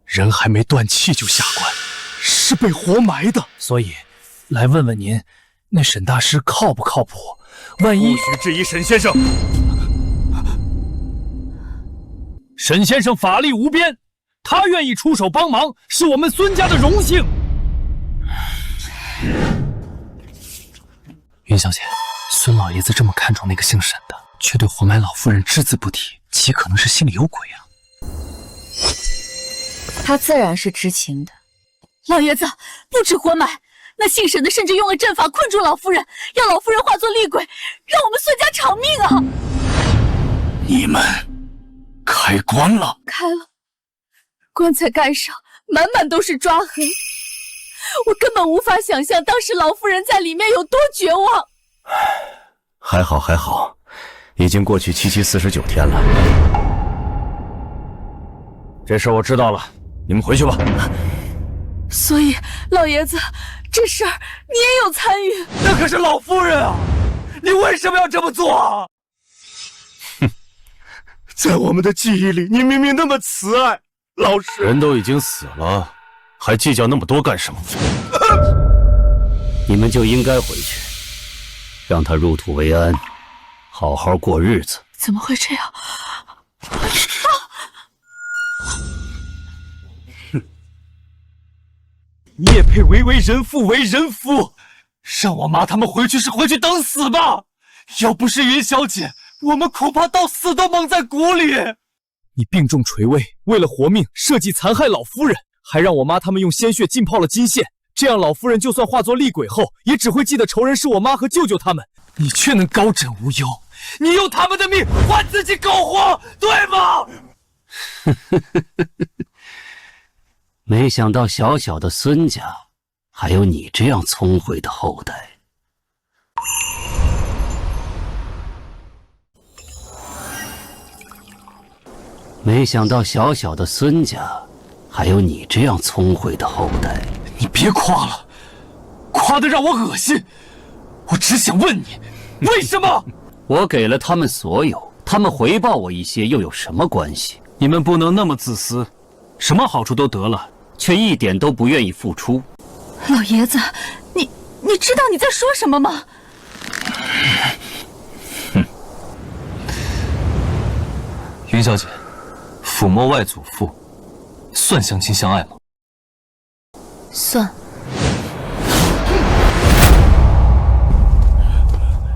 J: 人还没断气就下棺，是被活埋的。
B: 所以来问问您，那沈大师靠不靠谱？万一……
C: 不许质疑沈先生。
B: 沈先生法力无边，他愿意出手帮忙，是我们孙家的荣幸。
J: 云小姐，孙老爷子这么看重那个姓沈的，却对活埋老夫人只字不提，极可能是心里有鬼啊！
A: 他自然是知情的。
N: 老爷子，不止活埋，那姓沈的甚至用了阵法困住老夫人，让老夫人化作厉鬼，让我们孙家偿命啊！
C: 你们开棺了？
N: 开了，棺材盖上满满都是抓痕，我根本无法想象当时老夫人在里面有多绝望。
I: 还好还好，已经过去7期49天了。这事我知道了，你们回去吧。
N: 所以，老爷子，这事儿你也有参与？
B: 那可是老夫人啊！你为什么要这么做啊？
C: 哼，在我们的记忆里，你明明那么慈爱。老师，
I: 人都已经死了，还计较那么多干什么？你们就应该回去，让他入土为安，好好过日子。
N: 怎么会这样？
B: 你也配为人父为人夫？让我妈他们回去是回去等死吧！要不是云小姐，我们恐怕到死都蒙在鼓里。
J: 你病重垂危，为了活命设计残害老夫人，还让我妈他们用鲜血浸泡了金线，这样老夫人就算化作厉鬼后，也只会记得仇人是我妈和舅舅他们，
B: 你却能高枕无忧。你用他们的命换自己苟活，对吗？
D: 没想到小小的孙家还有你这样聪慧的后代。没想到小小的孙家还有你这样聪慧的后代。
B: 你别夸了，夸得让我恶心。
O: 我只想问你，为什么？
R: 我给了他们所有，他们回报我一些又有什么关系？
L: 你们不能那么自私，什么好处都得了，
R: 却一点都不愿意付出。
N: 老爷子，你知道你在说什么吗？
O: 云小姐，抚摸外祖父，算相亲相爱吗？
M: 算。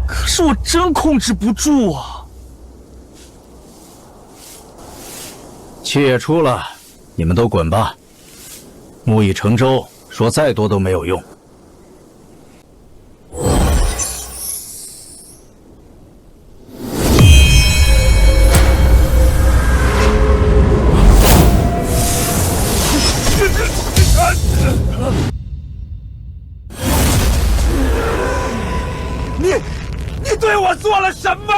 C: 可是我真控制不住啊！
I: 气也出了，你们都滚吧。木已成舟，说再多都没有用。
C: 你对我做了什么？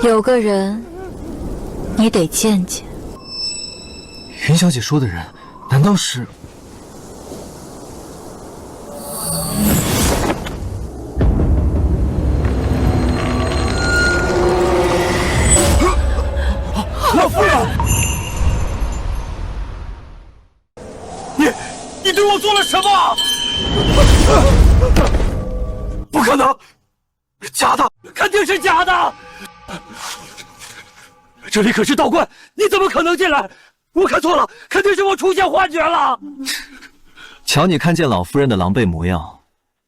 M: 有个人，你得见见。
O: 云小姐说的人，难道是？
C: 老夫人，你对我做了什么？不可能，假的，肯定是假的！这里可是道观，你怎么可能进来？我看错了，肯定是我出现幻觉了。
O: 瞧你看见老夫人的狼狈模样，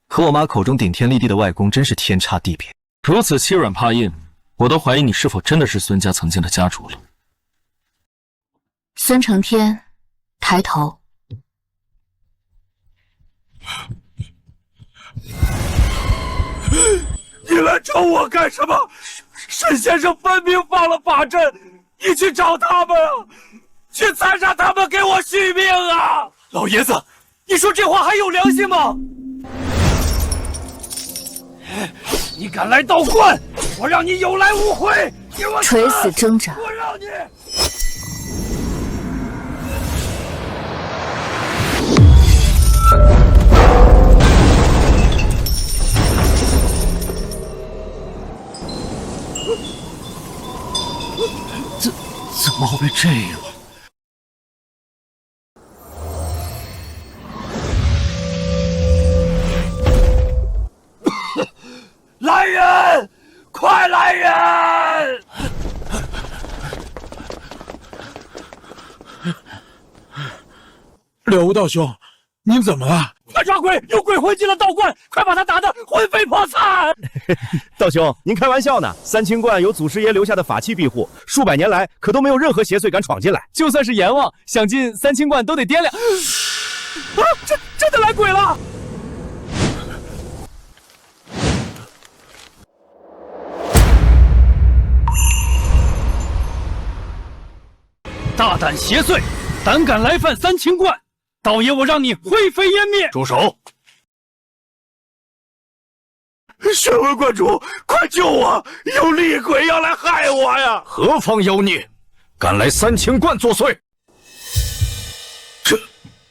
O: 和我妈口中顶天立地的外公真是天差地别。如此欺软怕硬，我都怀疑你是否真的是孙家曾经的家主了。
M: 孙承天，抬头。
C: 你来找我干什么？沈先生分明放了法阵，你去找他们啊，去残杀他们，给我续命啊！老爷子，你说这话还有良心吗？你敢来道观，我让你有来无回！给我
M: 垂死挣扎！
C: 我让你！怎么会这样？来人！快来人！
S: 柳无道兄，您怎么了？
C: 快抓鬼！有鬼混进了道观，快把他打得魂飞魄散！
I: 道兄，您开玩笑呢？三清观有祖师爷留下的法器庇护，数百年来可都没有任何邪祟敢闯进来。
J: 就算是阎王想进三清观都得掂量。
C: 啊！真的来鬼了！
B: 大胆邪祟，胆敢来犯三清观，道爷我让你灰飞烟灭！
I: 住手！
C: 玄文观主，快救我！有厉鬼要来害我呀！
I: 何方妖孽，敢来三清观作祟？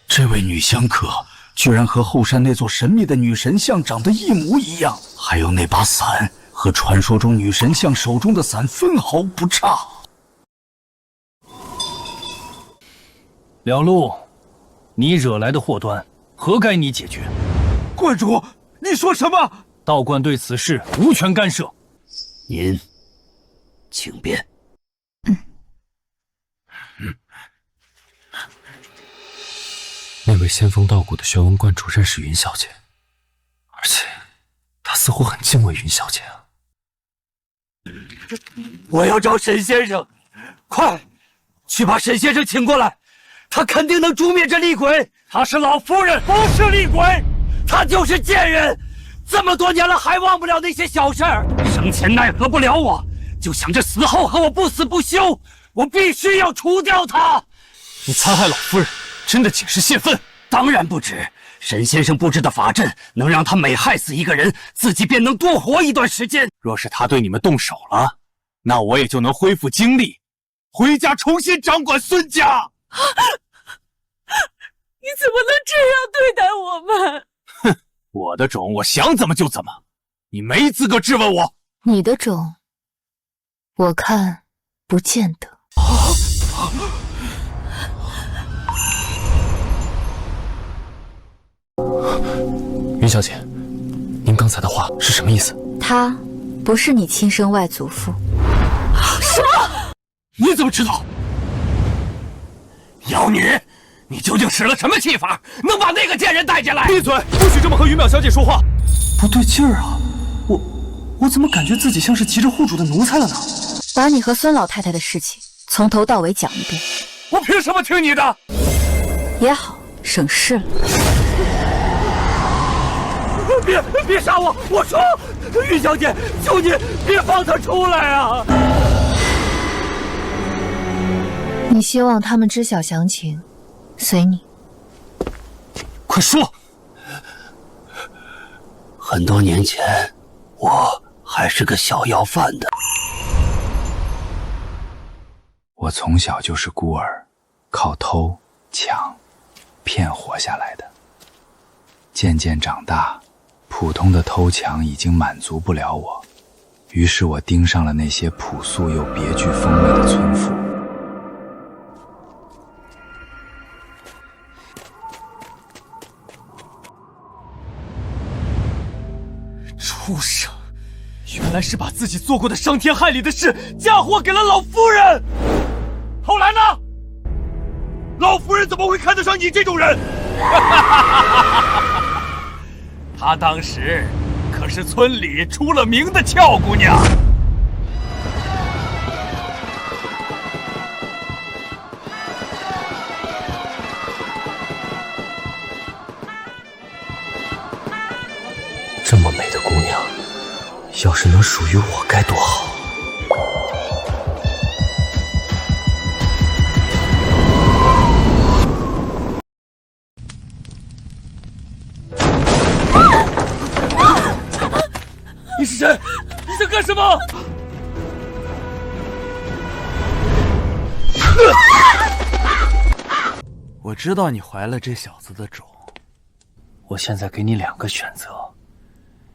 I: 这位女香客，居然和后山那座神秘的女神像长得一模一样，还有那把伞，和传说中女神像手中的伞分毫不差。
B: 了路，你惹来的祸端，何该你解决？
C: 观主，你说什么？
B: 道观对此事无权干涉。
R: 您，请便。
O: 那位仙风道骨的玄文观主认识云小姐，而且他似乎很敬畏云小姐啊。
C: 我要找沈先生，快去把沈先生请过来，他肯定能诛灭这厉鬼。他是老夫人，不是厉鬼，他就是贱人。这么多年了，还忘不了那些小事儿，生前奈何不了我，就想着死后和我不死不休。我必须要除掉他。
B: 你残害老夫人，真的仅是泄愤？
C: 当然不止。沈先生布置的法阵，能让他每害死一个人，自己便能多活一段时间。
B: 若是他对你们动手了，那我也就能恢复精力，回家重新掌管孙家。
N: 你怎么能这样对待我们？
B: 哼，
I: 我的种，我想怎么就怎么，你没资格质问我。
M: 你的种，我看不见得。
L: 云小姐，您刚才的话是什么意思？
M: 他不是你亲生外祖父。
I: 什么？你怎么知道？妖女，你究竟使了什么气法，能把那个贱人带进来？
L: 闭嘴！不许这么和云淼小姐说话。
T: 不对劲儿啊，我怎么感觉自己像是急着护主的奴才了呢？
M: 把你和孙老太太的事情从头到尾讲一遍。
I: 我凭什么听你的？
M: 也好，省事了。
B: 别杀我！我说，云小姐，求你别放他出来啊！
M: 你希望他们知晓详情，随你。
I: 快说！
R: 很多年前，我还是个小要饭的。
H: 我从小就是孤儿，靠偷、抢、骗活下来的。渐渐长大，普通的偷抢已经满足不了我，于是我盯上了那些朴素又别具风味的村妇。
B: 畜生，原来是把自己做过的伤天害理的事嫁祸给了老夫人。后来呢？老夫人怎么会看得上你这种人？她当时可是村里出了名的俏姑娘。
L: 这么美的姑娘，要是能属于我该多好。
B: 你是谁？你想干什么？
L: 我知道你怀了这小子的种，我现在给你2个选择，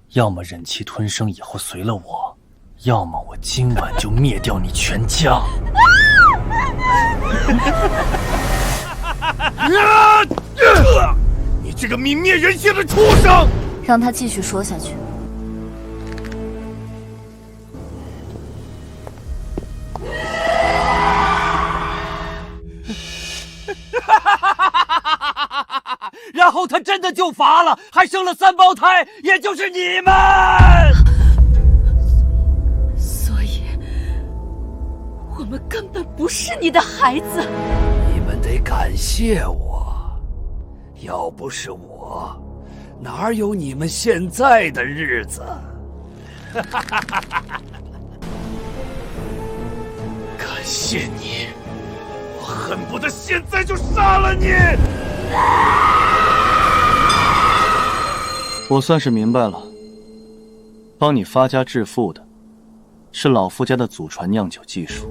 L: 要么忍气吞声以后随了我，要么我今晚就灭掉你全家。
I: 你这个泯灭人性的畜生！
M: 让他继续说下去。
B: 然后他真的就罚了，还生了3胞胎，也就是你们。
N: 所以，我们根本不是你的孩子。
D: 你们得感谢我，要不是我，哪有你们现在的日子？
I: 感谢你，我恨不得现在就杀了你！
T: 我算是明白了，帮你发家致富的，是老夫家的祖传酿酒技术，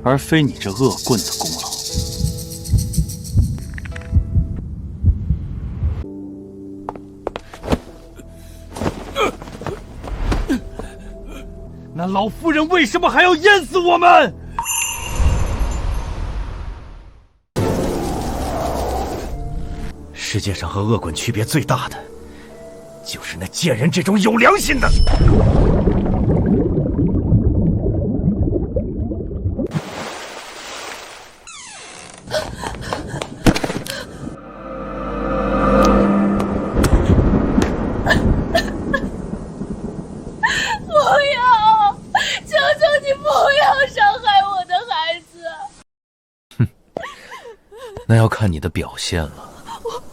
T: 而非你这恶棍的功劳。
B: 那老夫人为什么还要淹死我们？
I: 世界上和恶棍区别最大的，就是那贱人这种有良心的。
N: 不要！求求你不要伤害我的孩子！
O: 那要看你的表现了。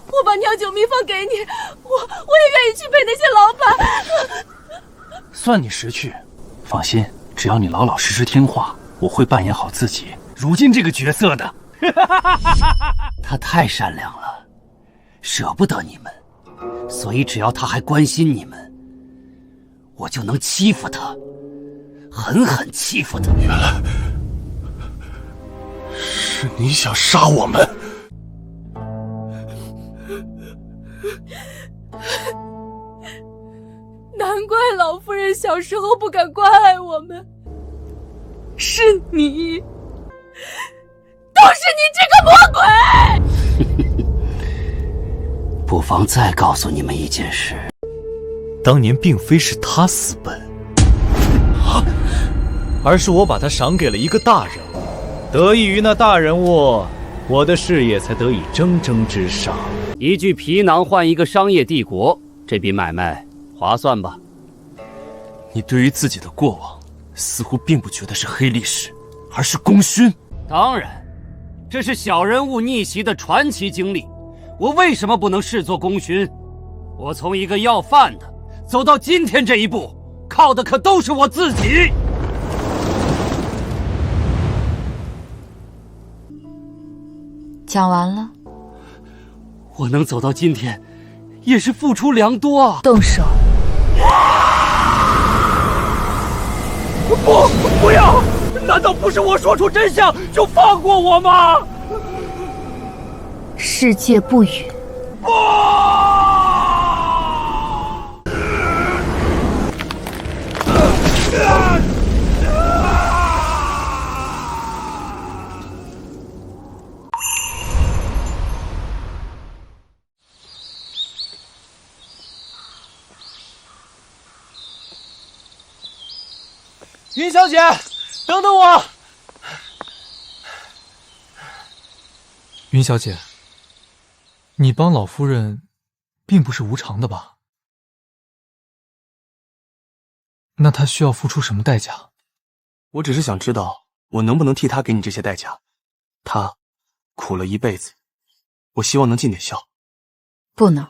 N: 我把酿酒秘方给你，我也愿意去陪那些老板。
T: 算你识趣，放心，只要你老老实实听话，我会扮演好自己如今这个角色的。
R: 他太善良了，舍不得你们，所以只要他还关心你们，我就能欺负他，狠狠欺负他。
I: 原来是你想杀我们。
N: 难怪老夫人小时候不敢关爱我们，是你，都是你这个魔鬼！
R: 不妨再告诉你们一件事，
B: 当年并非是他私奔，而是我把他赏给了一个大人物，得益于那大人物，我的事业才得以蒸蒸日上。
R: 一具皮囊换一个商业帝国，这笔买卖划算吧？
L: 你对于自己的过往，似乎并不觉得是黑历史，而是功勋。
R: 当然，这是小人物逆袭的传奇经历，我为什么不能视作功勋？我从一个要饭的走到今天这一步，靠的可都是我自己。
A: 讲完了。
R: 我能走到今天，也是付出良多啊！
A: 动手！
B: 不要！难道不是我说出真相就放过我吗？
A: 世界不允。
B: 不！云小姐，等等我！
L: 云小姐，你帮老夫人，并不是无偿的吧？那她需要付出什么代价？我只是想知道，我能不能替她给你这些代价？她苦了一辈子，我希望能尽点孝。
A: 不能。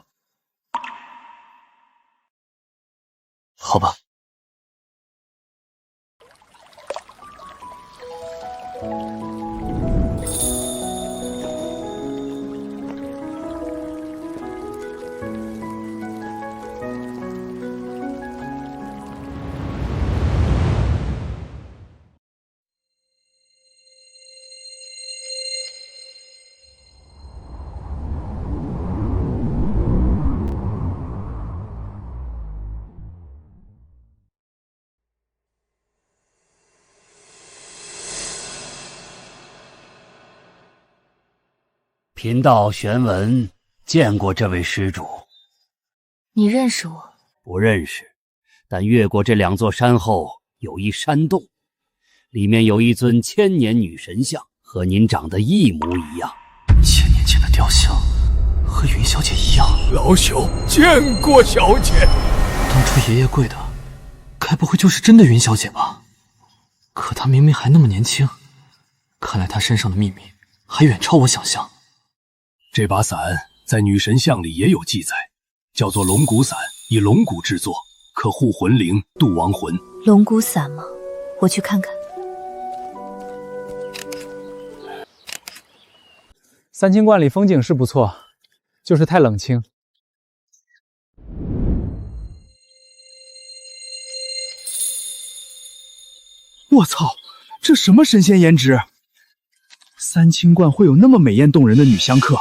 L: 好吧。
R: 贫道玄文见过这位施主。
A: 你认识我？
R: 不认识，但越过这2座山后有一山洞，里面有一尊千年女神像，和您长得一模一样。
L: 1000年前的雕像，和云小姐一样。
C: 老朽见过小姐。
L: 当初爷爷跪的，该不会就是真的云小姐吧？可她明明还那么年轻，看来她身上的秘密还远超我想象。
F: 这把伞在女神像里也有记载，叫做龙骨伞，以龙骨制作，可护魂灵、渡亡魂。
A: 龙骨伞吗？我去看看。
J: 三清观里风景是不错，就是太冷清。
H: 我操，这什么神仙颜值？三清观会有那么美艳动人的女香客？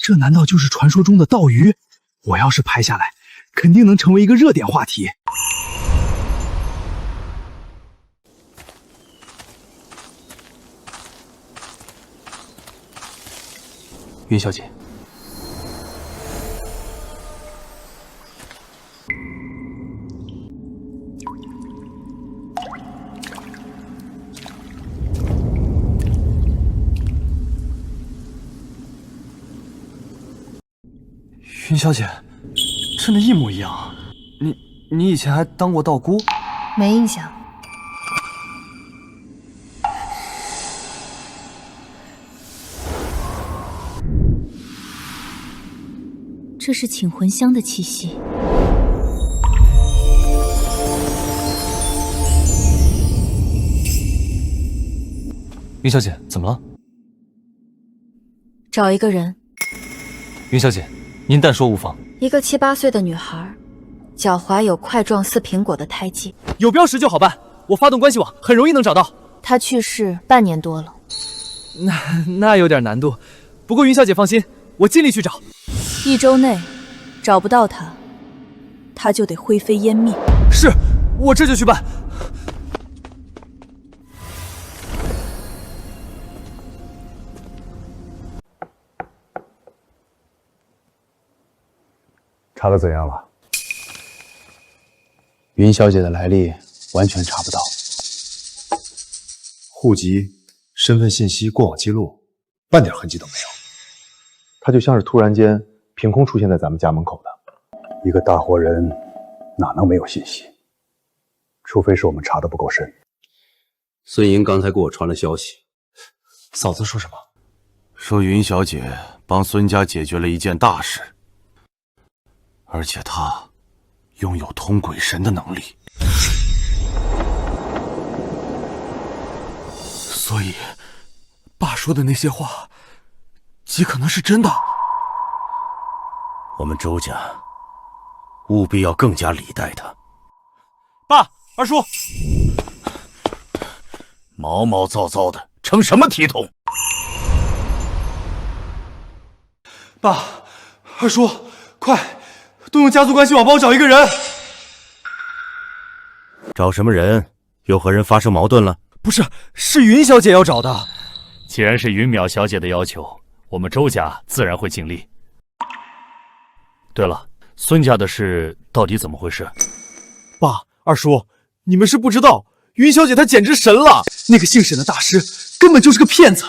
H: 这难道就是传说中的道鱼？我要是拍下来，肯定能成为一个热点话题。
L: 云小姐，云小姐，真的一模一样。你以前还当过道姑？
A: 没印象。这是请魂香的气息。
L: 云小姐，怎么了？
A: 找一个人。
L: 云小姐，您但说无妨。
A: 一个7、8岁的女孩，脚踝有块状似苹果的胎记，
J: 有标识就好办。我发动关系网，很容易能找到。
A: 她去世半年多了。
J: 那有点难度，不过云小姐放心，我尽力去找。
A: 1周内找不到她
N: 他就得灰飞烟灭。
J: 是，我这就去办。
H: 查得怎样了？云小姐的来历完全查不到，
C: 户籍、身份信息、过往记录，半点痕迹都没有。
H: 她就像是突然间凭空出现在咱们家门口的。一个大活人哪能没有信息？除非是我们查得不够深。
U: 孙莹刚才给我传了消息，
C: 嫂子说什么？
I: 说云小姐帮孙家解决了一件大事，而且她拥有通鬼神的能力，
S: 所以爸说的那些话极可能是真的。
I: 我们周家务必要更加礼待她。
L: 爸，二叔，
I: 毛毛躁躁的，成什么体统？
S: 爸，二叔，快，动用家族关系网帮我找一个人。
I: 找什么人？又和人发生矛盾了？
J: 不是，是云小姐要找的。
B: 既然是云淼小姐的要求，我们周家自然会尽力。对了，孙家的事到底怎么回事？
J: 爸，二叔，你们是不知道，云小姐她简直神了，那个姓沈的大师根本就是个骗子。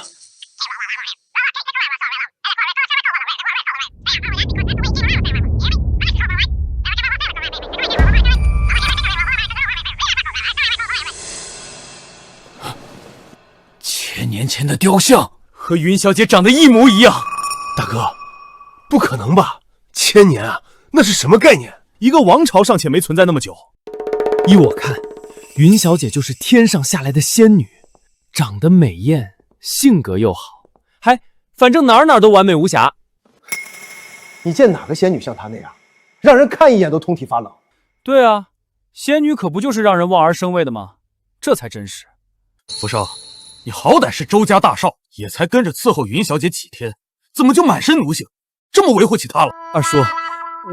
D: 1000年前的雕像
J: 和云小姐长得一模一样。
C: 大哥，不可能吧？1000年啊，那是什么概念？
J: 一个王朝尚且没存在那么久。依我看，云小姐就是天上下来的仙女，长得美艳，性格又好，反正哪都完美无瑕。
V: 你见哪个仙女像她那样，让人看一眼都通体发冷？
J: 对啊，仙女可不就是让人望而生畏的吗？这才真实。
S: 福少，你好歹是周家大少，也才跟着伺候云小姐几天，怎么就满身奴性，这么维护起她了？
J: 二叔，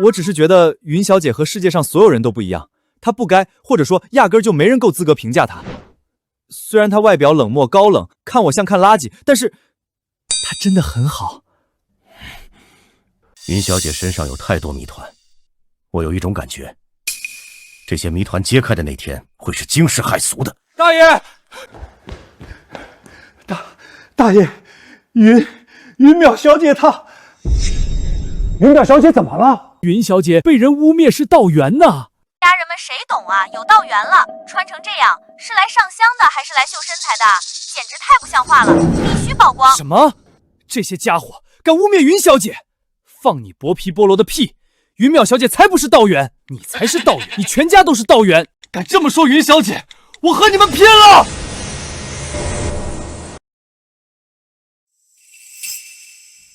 J: 我只是觉得云小姐和世界上所有人都不一样，她不该，或者说压根就没人够资格评价她。虽然她外表冷漠高冷，看我像看垃圾，但是她真的很好。
I: 云小姐身上有太多谜团，我有一种感觉，这些谜团揭开的那天会是惊世骇俗的。
J: 大爷，
V: 大爷，云淼小姐她，云淼小姐怎么了？
J: 云小姐被人污蔑是道缘呢。
A: 家人们谁懂啊？有道缘了，穿成这样是来上香的还是来秀身材的？简直太不像话了，必须曝光！
J: 什么？这些家伙敢污蔑云小姐？放你薄皮菠萝的屁！云淼小姐才不是道缘，你才是道缘，你全家都是道缘！
S: 敢这么说云小姐，我和你们拼了！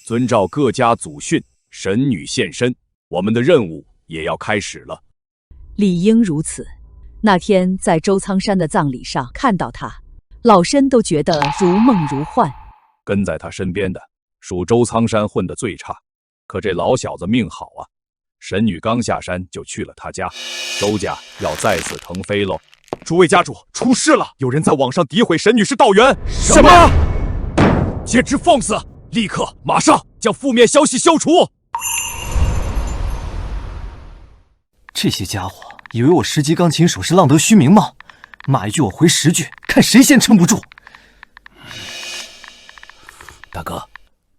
F: 遵照各家祖训，神女现身，我们的任务也要开始了。
E: 理应如此。那天在周苍山的葬礼上看到她，老身都觉得如梦如幻。
F: 跟在他身边的属周苍山混得最差，可这老小子命好啊！神女刚下山就去了他家，周家要再次腾飞喽！诸位家主，出事了！有人在网上诋毁神女是道缘。什么？简直放肆！立刻马上将负面消息消除！
O: 这些家伙以为我10级钢琴手是浪得虚名吗？骂一句我回10句，看谁先撑不住。
D: 大哥，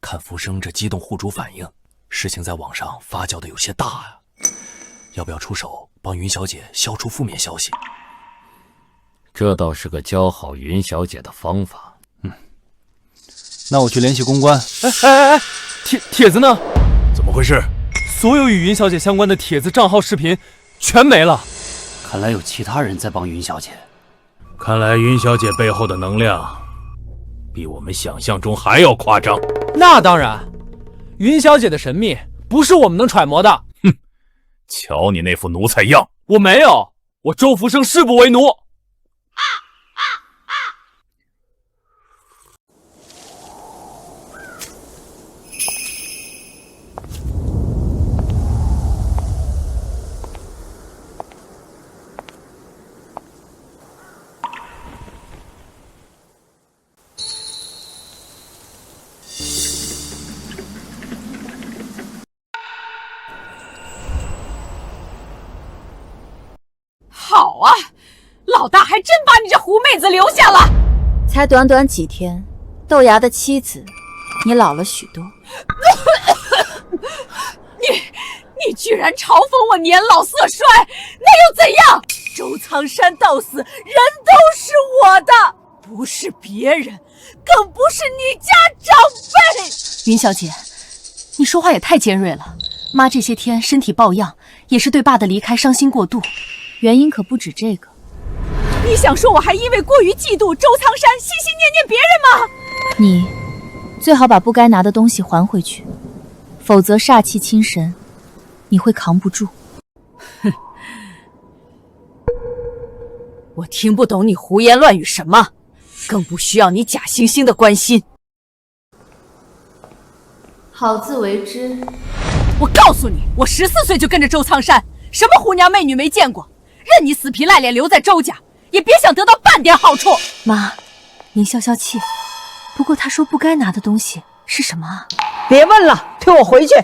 D: 看浮生这激动护主反应，事情在网上发酵的有些大啊，要不要出手帮云小姐消除负面消息？
B: 这倒是个教好云小姐的方法。
J: 那我去联系公关。帖子呢？
I: 怎么回事？
J: 所有与云小姐相关的帖子、账号、视频全没了。
R: 看来有其他人在帮云小姐。
B: 看来云小姐背后的能量比我们想象中还要夸张。
J: 那当然，云小姐的神秘不是我们能揣摩的。
B: 哼，瞧你那副奴才样！
J: 我没有，我周福生誓不为奴。
N: 好啊，老大还真把你这狐妹子留下了。
M: 才短短几天，豆芽的妻子，你老了许多。
N: 你居然嘲讽我年老色衰，那又怎样？周苍山到死，人都是我的，不是别人，更不是你家长辈。
E: 云小姐，你说话也太尖锐了。妈这些天身体抱恙，也是对爸的离开伤心过度，原因可不止这个。
N: 你想说我还因为过于嫉妒周苍山，心心念念别人吗？
E: 你最好把不该拿的东西还回去，否则煞气侵神，你会扛不住。
N: 哼，我听不懂你胡言乱语什么，更不需要你假惺惺的关心。
M: 好自为之。
N: 我告诉你，我14岁就跟着周苍山，什么狐娘媚女没见过，任你死皮赖脸留在周家，也别想得到半点好处。
E: 妈，您消消气。不过他说不该拿的东西是什么啊？
G: 别问了，推我回去。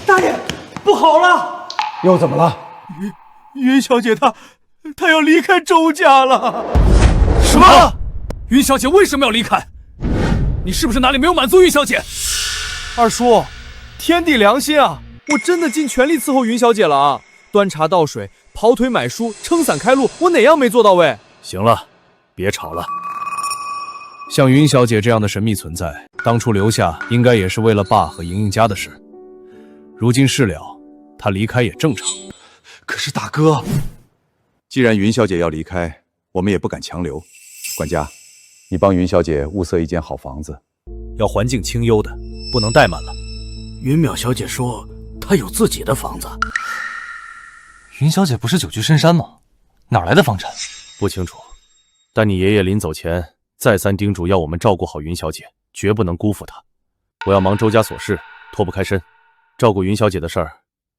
B: 大爷，不好了！
V: 又怎么了？
B: 云小姐她要离开周家了。什么？云小姐为什么要离开？你是不是哪里没有满足云小姐？
J: 二叔，天地良心啊！我真的尽全力伺候云小姐了啊！端茶倒水、跑腿买书、撑伞开路，我哪样没做到位？
F: 行了，别吵了。像云小姐这样的神秘存在，当初留下应该也是为了爸和莹莹家的事。如今事了，她离开也正常。
H: 可是大哥，既然云小姐要离开，我们也不敢强留。管家，你帮云小姐物色一间好房子，
F: 要环境清幽的，不能怠慢了。
D: 云淼小姐说她有自己的房子。
L: 云小姐不是久居深山吗？哪来的房产？
F: 不清楚，但你爷爷临走前再三叮嘱要我们照顾好云小姐，绝不能辜负她。我要忙周家琐事，脱不开身，照顾云小姐的事儿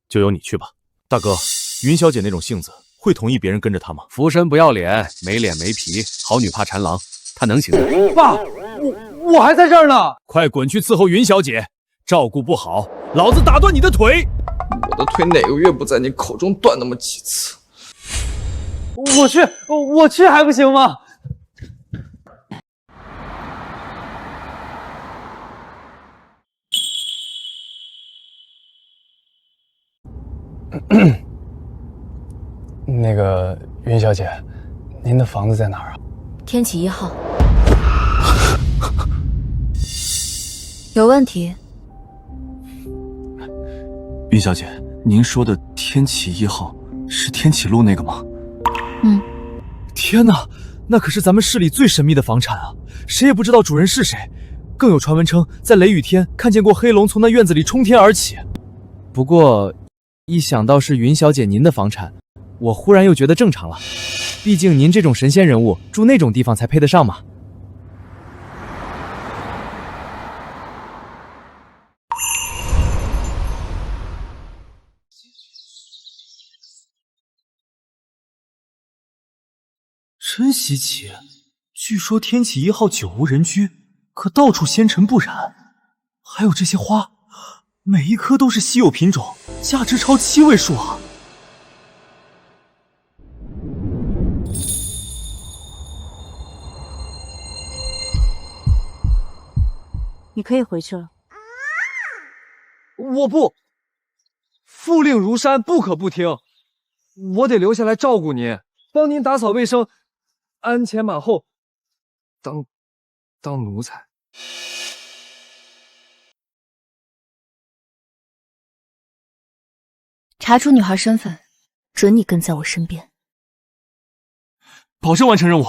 F: 就由你去吧。
J: 大哥，云小姐那种性子，会同意别人跟着她吗？
F: 福身不要脸，没脸没皮，好女怕缠郎，她能行的。
V: 爸，我还在这儿呢。
F: 快滚去伺候云小姐，照顾不好，老子打断你的腿！
K: 我的腿哪个月不在你口中断那么几次？
V: 我去还不行吗？
H: 那个云小姐，您的房子在哪儿啊？
M: 天启1号。有问题？
L: 云小姐，您说的天启1号是天启路那个吗？
M: 嗯。
J: 天哪，那可是咱们市里最神秘的房产啊！谁也不知道主人是谁，更有传闻称在雷雨天看见过黑龙从那院子里冲天而起。不过，一想到是云小姐您的房产，我忽然又觉得正常了。毕竟您这种神仙人物住那种地方才配得上嘛。真稀奇，据说天启1号久无人居，可到处纤尘不染。还有这些花，每一棵都是稀有品种，价值超7位数啊！
Q: 你可以回去了。
J: 我不，父令如山，不可不听。我得留下来照顾您，帮您打扫卫生，鞍前马后，当奴才。
E: 查出女孩身份，准你跟在我身边。
J: 保证完成任务。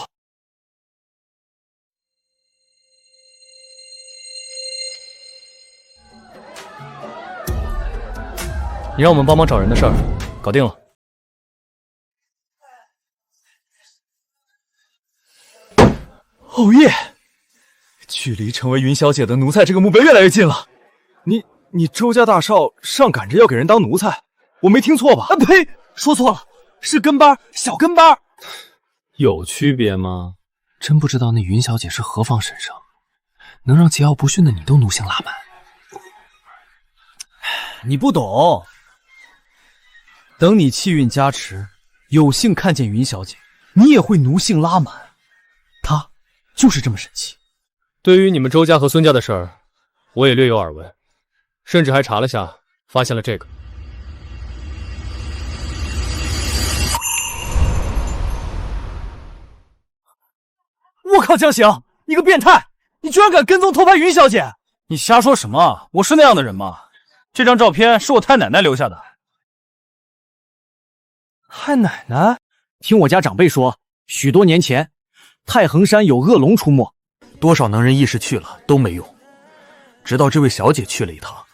L: 你让我们帮忙找人的事儿，搞定了。
J: 哦耶！距离成为云小姐的奴才这个目标越来越近了。你周家大少上赶着要给人当奴才，我没听错吧？啊呸，说错了，是跟班，小跟班。
L: 有区别吗？真不知道那云小姐是何方神圣，能让桀骜不驯的你都奴性拉满。
J: 你不懂，等你气运加持，有幸看见云小姐，你也会奴性拉满。她就是这么神奇。
L: 对于你们周家和孙家的事儿，我也略有耳闻，甚至还查了下，发现了这个。
J: 我靠，江行，你个变态！你居然敢跟踪偷拍云小姐！你瞎说什么？我是那样的人吗？这张照片是我太奶奶留下的。太奶奶？听我家长辈说，许多年前，太衡山有恶龙出没，多少能人异士去了都没用，直到这位小姐去了一趟，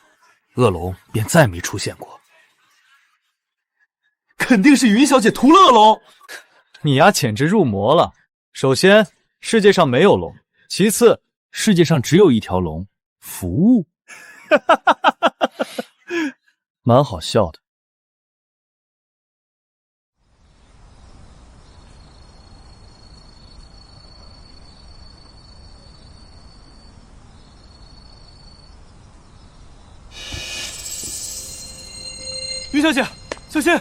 J: 恶龙便再没出现过。肯定是云小姐屠了恶龙！你丫简直入魔了！首先，世界上没有龙；其次，世界上只有一条龙——服务。蛮好笑的。云小姐，小心！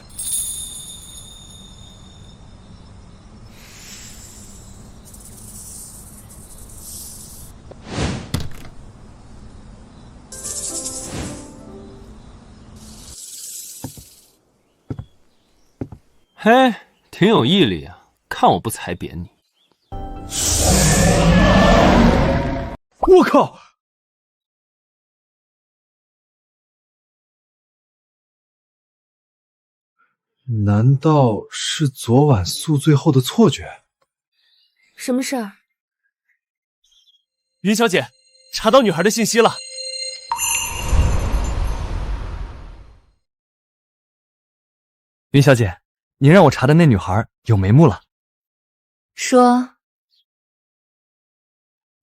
L: 嘿，挺有毅力啊！看我不踩扁你！
J: 我靠！
H: 难道是昨晚宿醉后的错觉？
M: 什么事儿？
J: 云小姐，查到女孩的信息了。云小姐，您让我查的那女孩有眉目了。
M: 说，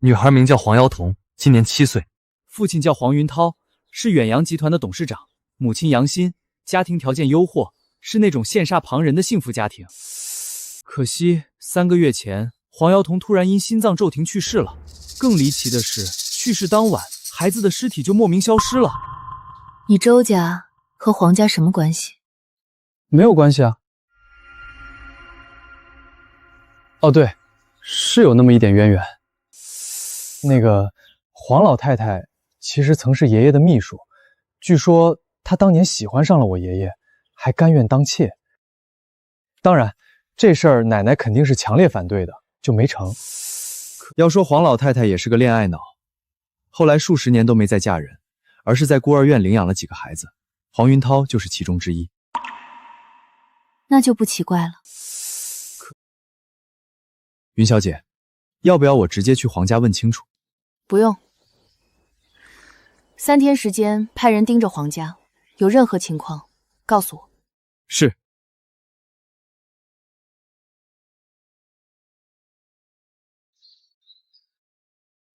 J: 女孩名叫黄瑶彤，今年7岁，父亲叫黄云涛，是远洋集团的董事长，母亲杨欣，家庭条件优渥，是那种羡煞旁人的幸福家庭。可惜3个月前，黄瑶彤突然因心脏骤停去世了。更离奇的是，去世当晚，孩子的尸体就莫名消失了。
M: 你周家和黄家什么关系？
H: 没有关系啊。哦，对，是有那么一点渊源。那个黄老太太其实曾是爷爷的秘书，据说她当年喜欢上了我爷爷，还甘愿当妾。当然，这事儿奶奶肯定是强烈反对的，就没成。
J: 要说黄老太太也是个恋爱脑，后来数十年都没再嫁人，而是在孤儿院领养了几个孩子，黄云涛就是其中之一。
M: 那就不奇怪了。
J: 云小姐，要不要我直接去黄家问清楚？
M: 不用，3天时间派人盯着黄家，有任何情况告诉我。
J: 是。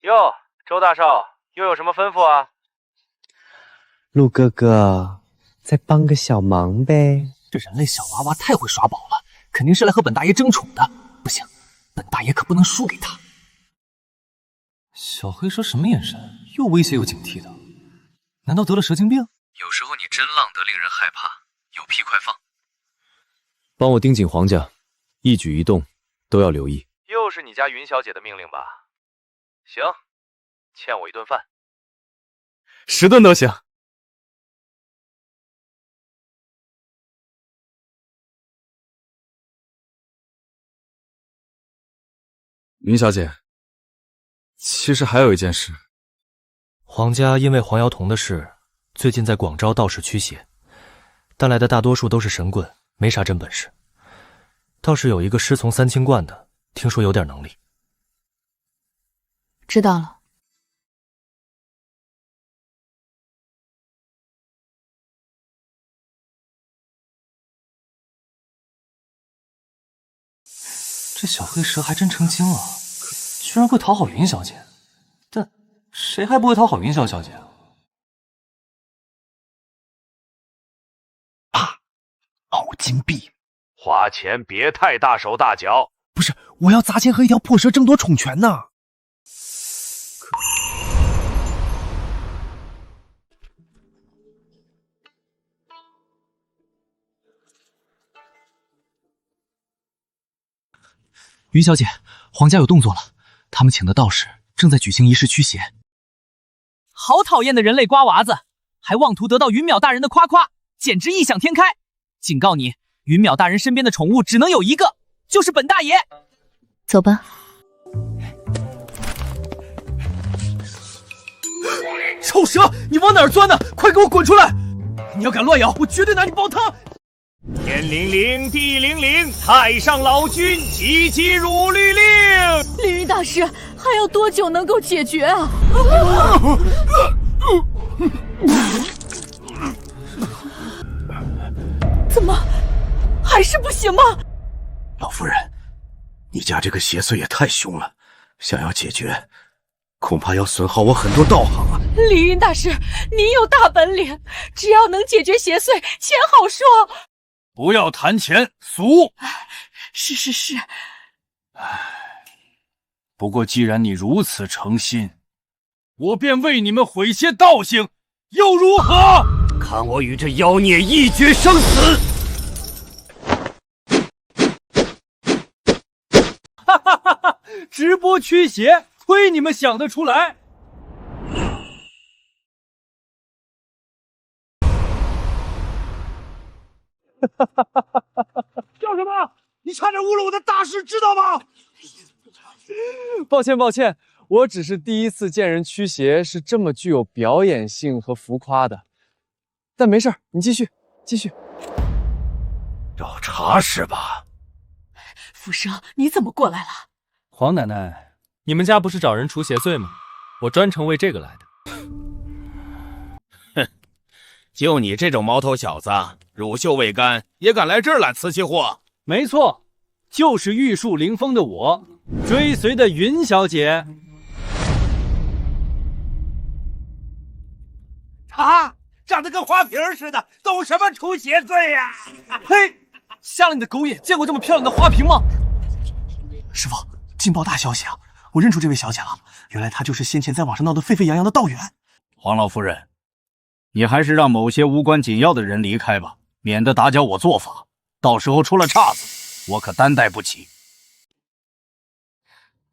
P: 哟，周大少，又有什么吩咐啊？
T: 陆哥哥，再帮个小忙呗。
R: 这人类小娃娃太会耍宝了，肯定是来和本大爷争宠的。不行，本大爷可不能输给他。
L: 小黑蛇什么眼神？又威胁又警惕的，难道得了蛇精病？
O: 有时候你真浪得令人害怕，有屁快放！
J: 帮我盯紧黄家，一举一动都要留意。
P: 又是你家云小姐的命令吧？行，欠我1顿饭
J: ，10顿都行。
L: 云小姐，其实还有一件事。黄家因为黄瑶彤的事，最近在广招道士驱邪，带来的大多数都是神棍，没啥真本事。倒是有一个师从3清观的，听说有点能力。
M: 知道了。
L: 这小黑蛇还真成精了，居然会讨好云小姐。但谁还不会讨好云小姐啊？
I: 凹金币，
P: 花钱别太大手大脚，
T: 不是，我要砸钱和一条破蛇争夺宠权呢。
J: 云小姐，皇家有动作了，他们请的道士正在举行仪式驱邪。
C: 好讨厌的人类瓜娃子，还妄图得到云淼大人的夸夸，简直异想天开！警告你，云淼大人身边的宠物只能有一个，就是本大爷。
A: 走吧。
J: 臭蛇，你往哪儿钻呢？快给我滚出来！你要敢乱咬，我绝对拿你煲汤！
B: 天灵灵，地灵灵，太上老君急急如律令。
N: 凌云大师，还要多久能够解决啊？怎么还是不行吗？
I: 老夫人，你家这个邪祟也太凶了，想要解决，恐怕要损耗我很多道行啊。
N: 凌云大师，您有大本领，只要能解决邪祟，钱好说。
B: 不要谈钱，俗。
N: 是。
B: 不过既然你如此诚心，我便为你们毁些道行，又如何？
R: 看我与这妖孽一决生死！
B: 哈哈哈哈！直播驱邪，亏你们想得出来！
V: 叫什么？你差点误了我的大事，知道吗？
H: 抱歉，我只是第一次见人驱邪是这么具有表演性和浮夸的。但没事，你继续。
D: 找茬是吧？
N: 福生，你怎么过来了？
L: 黄奶奶，你们家不是找人除邪祟吗？我专程为这个来的。
S: 哼，就你这种毛头小子，乳臭未干，也敢来这儿揽瓷器货？
B: 没错，就是玉树临风的我，追随的云小姐。
V: 啊，长得跟花瓶似的，懂什么除邪祟呀？
J: 嘿，瞎了你的狗眼！见过这么漂亮的花瓶吗？
T: 师傅，劲爆大消息啊！我认出这位小姐了，原来她就是先前在网上闹得沸沸扬扬的道远。
I: 黄老夫人，你还是让某些无关紧要的人离开吧，免得打搅我做法。到时候出了岔子，我可担待不起。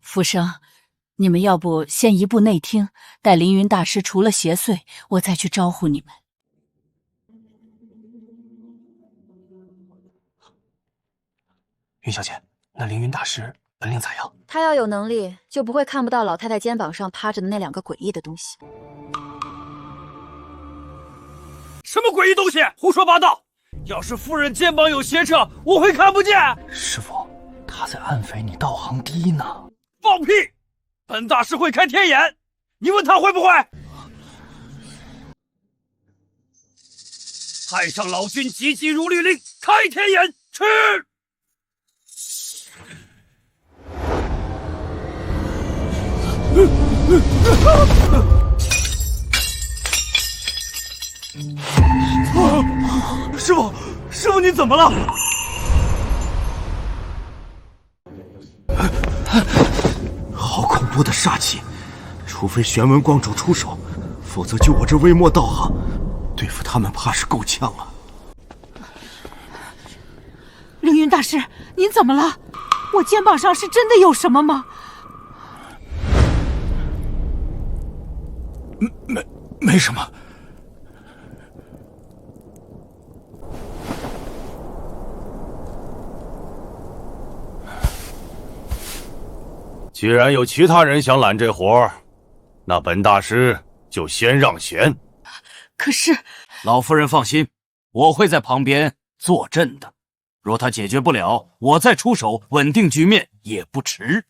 E: 福生，你们要不先移步内厅，待凌云大师除了邪祟，我再去招呼你们。
T: 云小姐，那凌云大师本领咋样？
M: 他要有能力，就不会看不到老太太肩膀上趴着的那两个诡异的东西。
B: 什么诡异东西？胡说八道！要是夫人肩膀有邪trợ，我会看不见。
T: 师傅，他在暗诽你道行低呢。
B: 放屁！本大师会开天眼，你问他会不会？太上老君急急如律令，开天眼，去！
V: 师傅，你怎么了？
I: 好恐怖的煞气！除非玄文光主出手，否则就我这微末道行，对付他们怕是够呛了。
N: 凌云大师，您怎么了？我肩膀上是真的有什么吗？
I: 没什么。
S: 既然有其他人想揽这活，那本大师就先让贤。
N: 可是，
R: 老夫人放心，我会在旁边坐镇的。若他解决不了，我再出手稳定局面也不迟。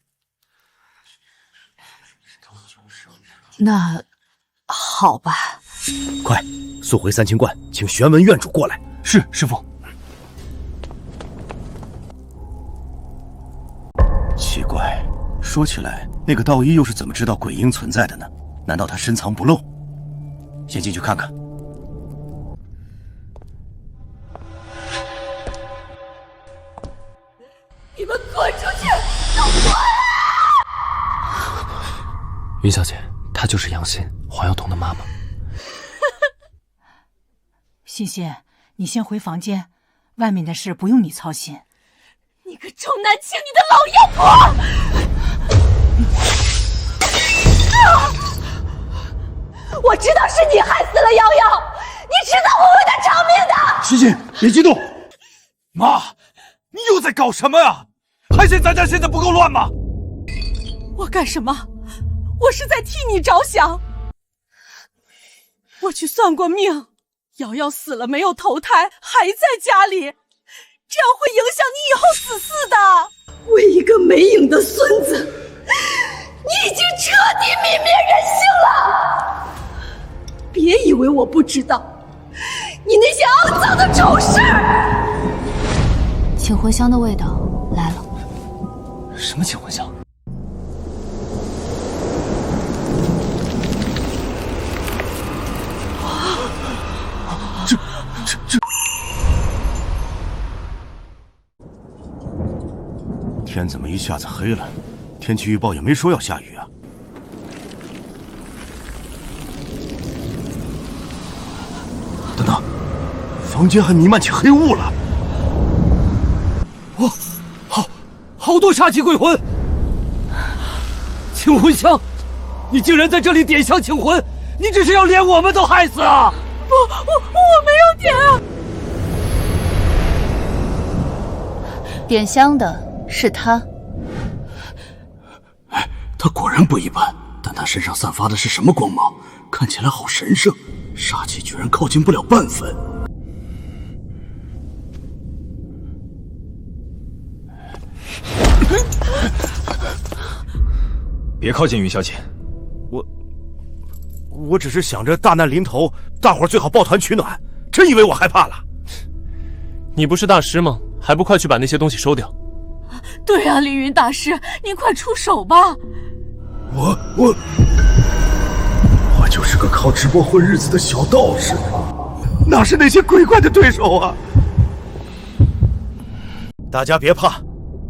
E: 那好吧。
I: 快速回三清观，请玄文院主过来。
T: 是，师傅。
I: 奇怪，说起来，那个道医又是怎么知道鬼婴存在的呢？难道他深藏不露？先进去看看。
N: 你们滚出去！
L: 云小姐，她就是杨欣，黄瑶彤的妈妈。
N: 欣欣，你先回房间，外面的事不用你操心。你个重男轻女的老妖婆！我知道是你害死了瑶瑶，你迟早会为她偿命的。
V: 欣欣，别激动。
S: 妈，你又在搞什么呀？还嫌咱家现在不够乱吗？
N: 我干什么？我是在替你着想。我去算过命，瑶瑶死了没有投胎，还在家里，这样会影响你以后死嗣的。为一个没影的孙子，你已经彻底泯灭人性了。别以为我不知道，你那些肮脏的丑事儿。
A: 请魂香的味道来了。
L: 什么请魂香？
I: 这……天怎么一下子黑了？天气预报也没说要下雨啊！等等，房间还弥漫起黑雾了。
B: 哇，好多煞气鬼魂！请魂香，你竟然在这里点香请魂，你这是要连我们都害死啊！
N: 我没有点啊！
A: 点香的是他。
I: 他果然不一般，但他身上散发的是什么光芒？看起来好神圣，煞气居然靠近不了半分。
J: 别靠近云小姐。
I: 我只是想着大难临头，大伙儿最好抱团取暖，真以为我害怕了？
L: 你不是大师吗？还不快去把那些东西收掉？
N: 对啊，凌云大师，您快出手吧！
I: 我就是个靠直播混日子的小道士，哪是那些鬼怪的对手啊！大家别怕，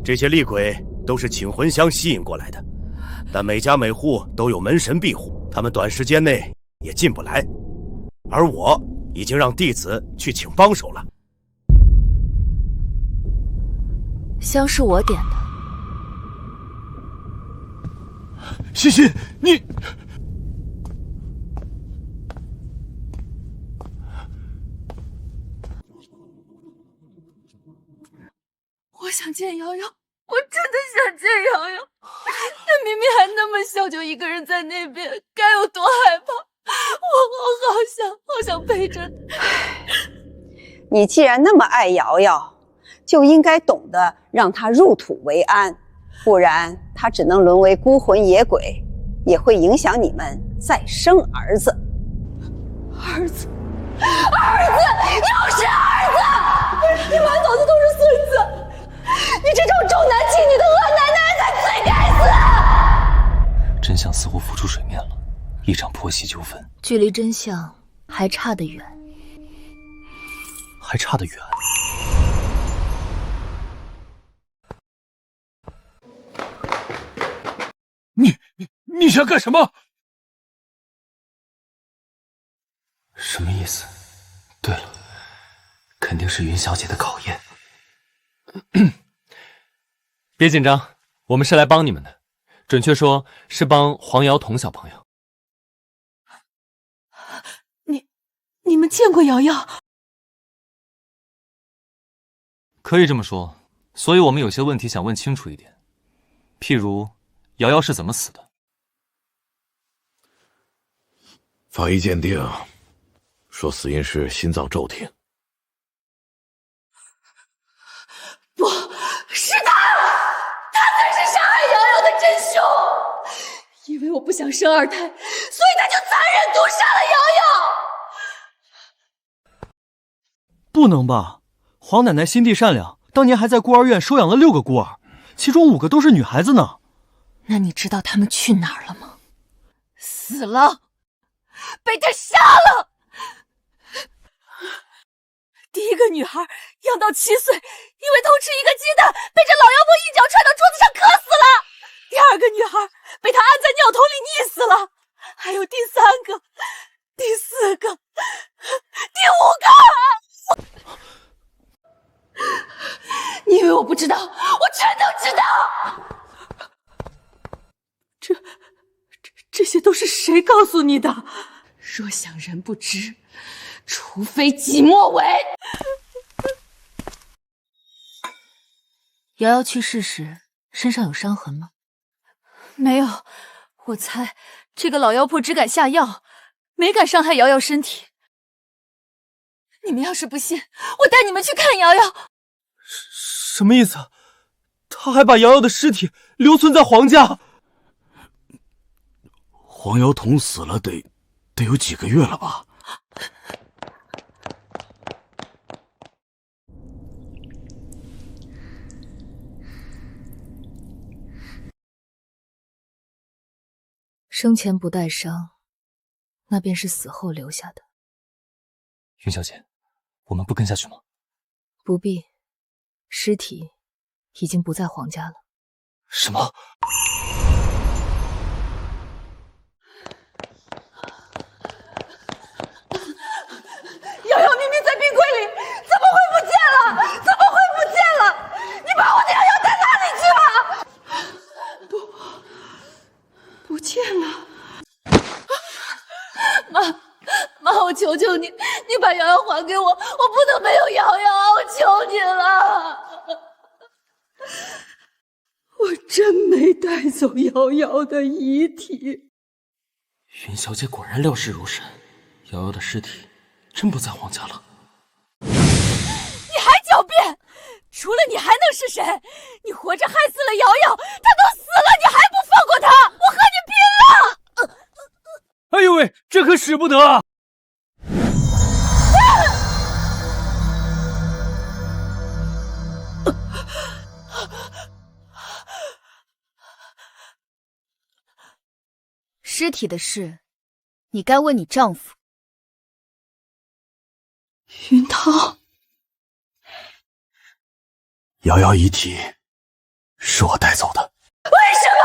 I: 这些厉鬼都是请魂香吸引过来的，但每家每户都有门神庇护，他们短时间内也进不来。而我已经让弟子去请帮手了。
A: 香是我点的。
I: 欣欣，你……
N: 我想见瑶瑶，我真的想见瑶瑶。她明明还那么小，就一个人在那边，该有多害怕！我好想陪着她。
G: 你既然那么爱瑶瑶，就应该懂得让她入土为安，不然她只能沦为孤魂野鬼，也会影响你们再生儿子。
N: 儿子，又是儿子！你满脑子都是孙子！你这种重男轻女的恶奶奶才最该死！
L: 真相似乎浮出水面了，一场婆媳纠纷，
A: 距离真相还差得远。
L: 还差得远。
B: 你想干什么？
L: 什么意思？对了，肯定是云小姐的考验。别紧张，我们是来帮你们的，准确说是帮黄瑶彤小朋友。
N: 你们见过瑶瑶？
L: 可以这么说，所以我们有些问题想问清楚一点，譬如瑶瑶是怎么死的？
U: 法医鉴定说死因是心脏骤停。
N: 不是他才是杀害瑶瑶的真凶！因为我不想生二胎，所以他就残忍毒杀了瑶瑶。
J: 不能吧？黄奶奶心地善良，当年还在孤儿院收养了6个孤儿，其中5个都是女孩子呢。
N: 那你知道他们去哪儿了吗？死了，被他杀了。第一个女孩养到7岁，因为偷吃一个鸡蛋，被这老妖婆一脚踹到桌子上磕死了。第二个女孩被他按在尿桶里溺死了。为我不知道？我全都知道。这些都是谁告诉你的？若想人不知，除非己莫为。
A: 瑶瑶去世时身上有伤痕吗？
N: 没有，我猜这个老妖婆只敢下药，没敢伤害瑶瑶身体。你们要是不信，我带你们去看瑶瑶。
J: 什么意思？他还把瑶瑶的尸体留存在皇家？
U: 黄瑶童死了得有几个月了吧？
A: 生前不带伤，那便是死后留下的。
L: 云小姐，我们不跟下去吗？
A: 不必，尸体已经不在皇家了。
L: 什么？
N: 瑶瑶明明在冰柜里，怎么会不见了？怎么会不见了？你把我的瑶瑶带哪里去了？不见了。妈，我求求你，你把瑶瑶还给我，我不能没有瑶瑶，我求你了。我真没带走瑶瑶的遗体。
L: 云小姐果然料事如神，瑶瑶的尸体真不在皇家了。
N: 你还狡辩？除了你还能是谁？你活着害死了瑶瑶，她都死了，你还不放过她？我和你拼了！
B: 哎呦喂，这可使不得啊！
M: 尸体的事，你该问你丈夫。
N: 云涛，
U: 瑶瑶遗体是我带走的。
N: 为什么？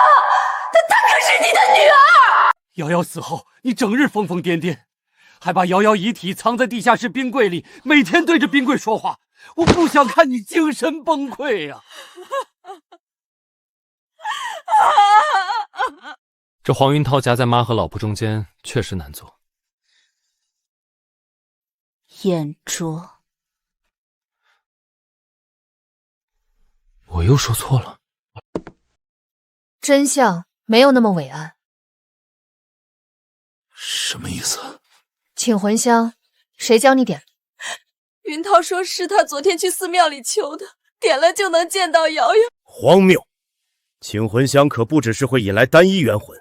N: 她可是你的女儿！
B: 瑶瑶死后，你整日疯疯癫癫，还把瑶瑶遗体藏在地下室冰柜里，每天对着冰柜说话。我不想看你精神崩溃呀！
L: 这黄云涛夹在妈和老婆中间，确实难做。
M: 眼拙，
L: 我又说错了。
A: 真相没有那么伟岸。
U: 什么意思？
A: 请魂香，谁教你点？
N: 云涛说是他昨天去寺庙里求的，点了就能见到瑶瑶。
I: 荒谬！请魂香可不只是会引来单一元魂，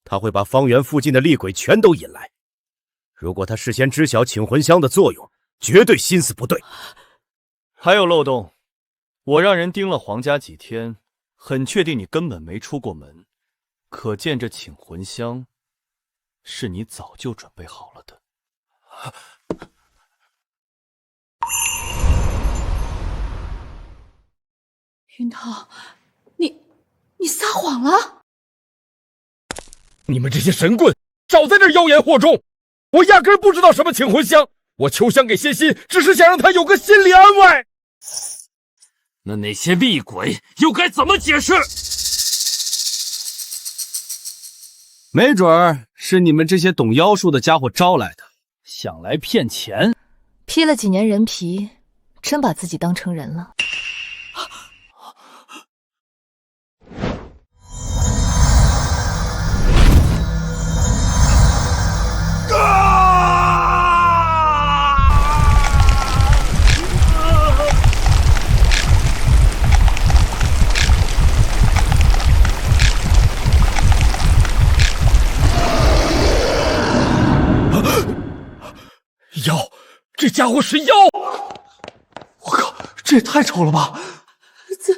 I: 他会把方圆附近的厉鬼全都引来。如果他事先知晓请魂香的作用，绝对心思不对。
J: 还有漏洞，我让人盯了皇家几天，很确定你根本没出过门，可见这请魂香是你早就准备好了的。
N: 云涛，你撒谎了！
F: 你们这些神棍少在这儿妖言惑众！我压根不知道什么请魂香，我求香给仙心，只是想让他有个心理安慰。
B: 那些厉鬼又该怎么解释？
J: 没准儿是你们这些懂妖术的家伙招来的，想来骗钱。
A: 披了几年人皮，真把自己当成人了。
F: 妖，这家伙是妖！
T: 我靠，这也太丑了吧！
N: 怎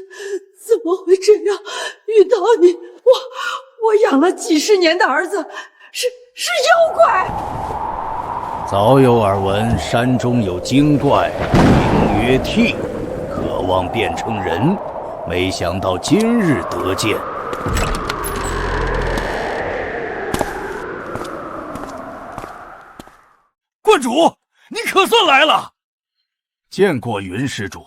N: 么会这样？云涛，我养了几十年的儿子是妖怪！
U: 早有耳闻，山中有精怪，名曰替，渴望变成人，没想到今日得见。
F: 观主，你可算来了！
U: 见过云施主。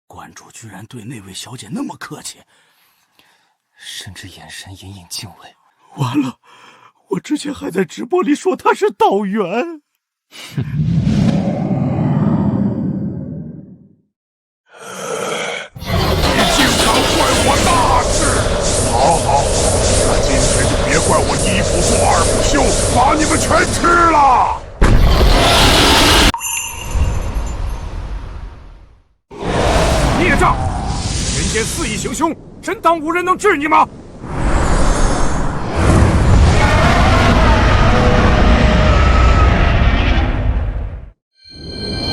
U: 观主居然对那位小姐那么客气，
O: 甚至眼神隐隐敬畏。
U: 完了，我之前还在直播里说她是道员。
K: 我大事，好，那今天就别怪我一不做二不休，把你们全吃了。孽障！人间肆意行凶，真当无人能治你吗？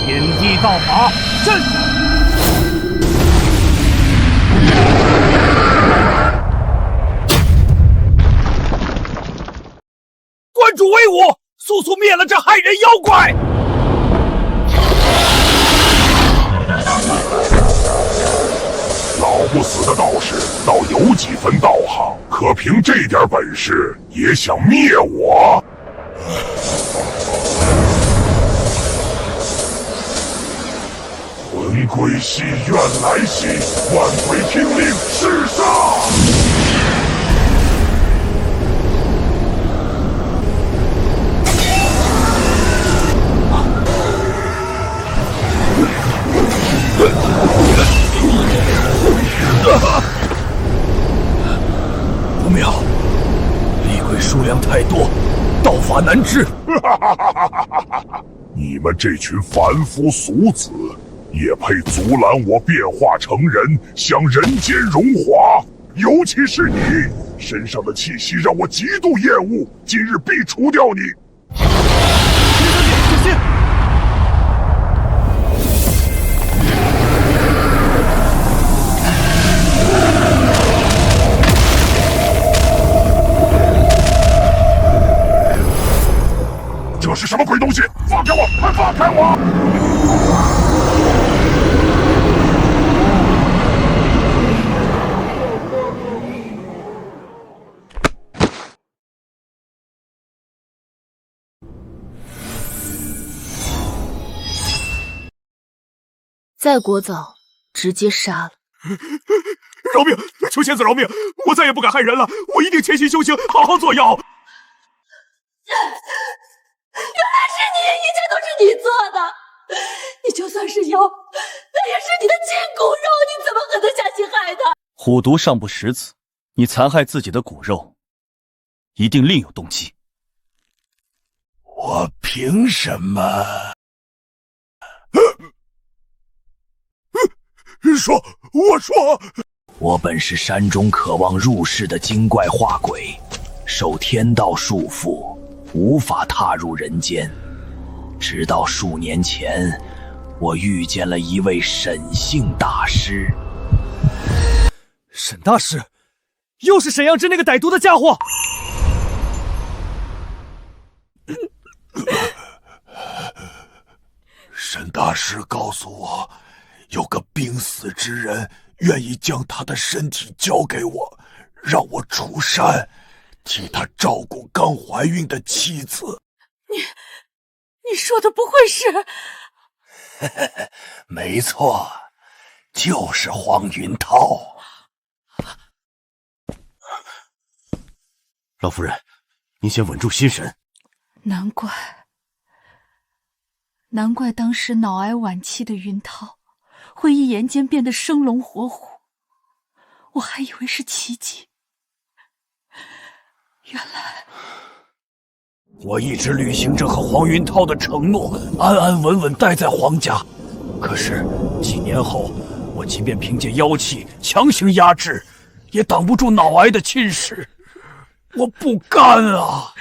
U: 天地道法，阵！
K: 观主威武，速速灭了这害人妖怪！老不死的道士倒有几分道行，可凭这点本事也想灭我？魂归西，愿来兮，万鬼听令，弑杀！
I: 不妙，厉鬼数量太多，道法难治。
K: 你们这群凡夫俗子，也配阻拦我变化成人，享人间荣华？尤其是你，身上的气息让我极度厌恶，今日必除掉你。
U: 小心！
K: 这是什么鬼东西？放开我！快放开我！
M: 再聒噪，直接杀了！
K: 饶命！求仙子饶命！我再也不敢害人了，我一定潜心修行，好好做妖。
N: 原来是你，一切都是你做的。你就算是妖，那也是你的亲骨肉，你怎么可能下心害他？
J: 虎毒尚不食子，你残害自己的骨肉，一定另有动机。
K: 我凭什么？我说，
D: 我本是山中渴望入世的精怪化鬼，受天道束缚，无法踏入人间。直到数年前，我遇见了一位沈姓大师。
J: 沈大师，又是沈阳之那个歹毒的家伙！
K: 沈大师告诉我，有个濒死之人愿意将他的身体交给我，让我出山，替他照顾刚怀孕的妻子。
N: 你说的不会是？
K: 没错，就是黄云涛。
U: 老夫人，您先稳住心神。
N: 难怪当时脑癌晚期的云涛会一言间变得生龙活虎，我还以为是奇迹，原来……
D: 我一直履行着和黄云涛的承诺，安安稳稳待在黄家。可是几年后，我即便凭借妖气强行压制，也挡不住脑癌的侵蚀。我不甘啊！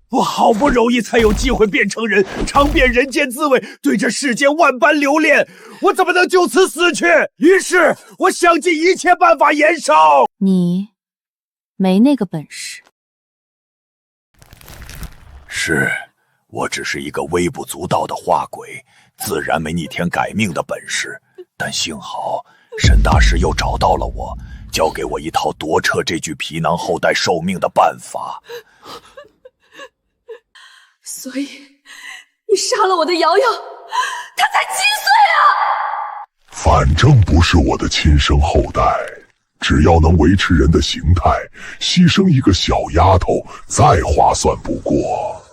D: 我好不容易才有机会变成人，尝遍人间滋味，对这世间万般留恋，我怎么能就此死去？于是我想尽一切办法延寿。
M: 你没那个本事。
K: 是，我只是一个微不足道的化鬼，自然没逆天改命的本事。但幸好沈大师又找到了我，教给我一套夺撤这具皮囊后代寿命的办法。
N: 所以，你杀了我的瑶瑶，她才7岁啊！
K: 反正不是我的亲生后代，只要能维持人的形态，牺牲一个小丫头再划算不过。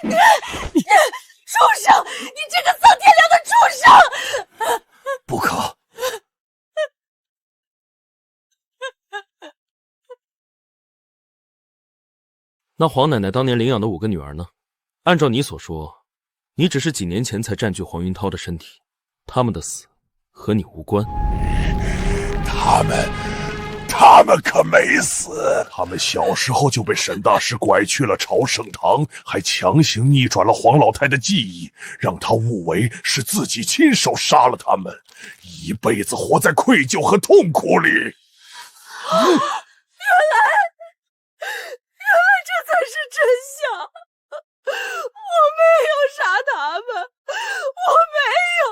N: 畜生！你这个丧天良的畜生！
U: 不可！
L: 那黄奶奶当年领养的5个女儿呢？按照你所说，你只是几年前才占据黄云涛的身体，他们的死和你无关。
K: 他们可没死，他们小时候就被沈大师拐去了朝圣堂，还强行逆转了黄老太的记忆，让她误为是自己亲手杀了他们，一辈子活在愧疚和痛苦里。
N: 原来这才是真相！我没有杀他们，我没有。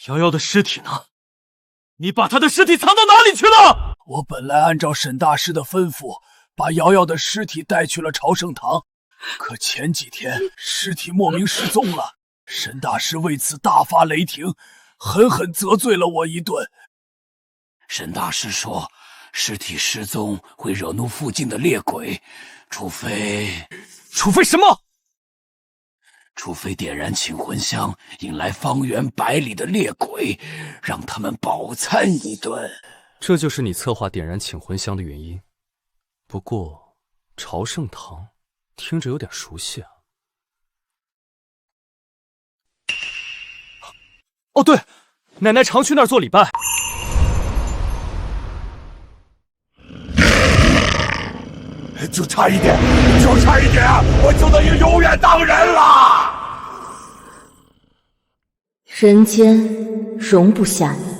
S: 瑶瑶的尸体呢？你把她的尸体藏到哪里去了？
D: 我本来按照沈大师的吩咐，把瑶瑶的尸体带去了朝圣堂，可前几天尸体莫名失踪了，沈大师为此大发雷霆，狠狠责罪了我一顿。
U: 沈大师说，尸体失踪会惹怒附近的猎鬼，除非
S: 什么？
U: 除非点燃请魂香，引来方圆100里的猎鬼，让他们饱餐一顿。
L: 这就是你策划点燃请魂香的原因。不过，朝圣堂听着有点熟悉啊。
S: 哦，对，奶奶常去那儿做礼拜。
K: 就差一点，我就等于永远当人了。
M: 人间容不下你。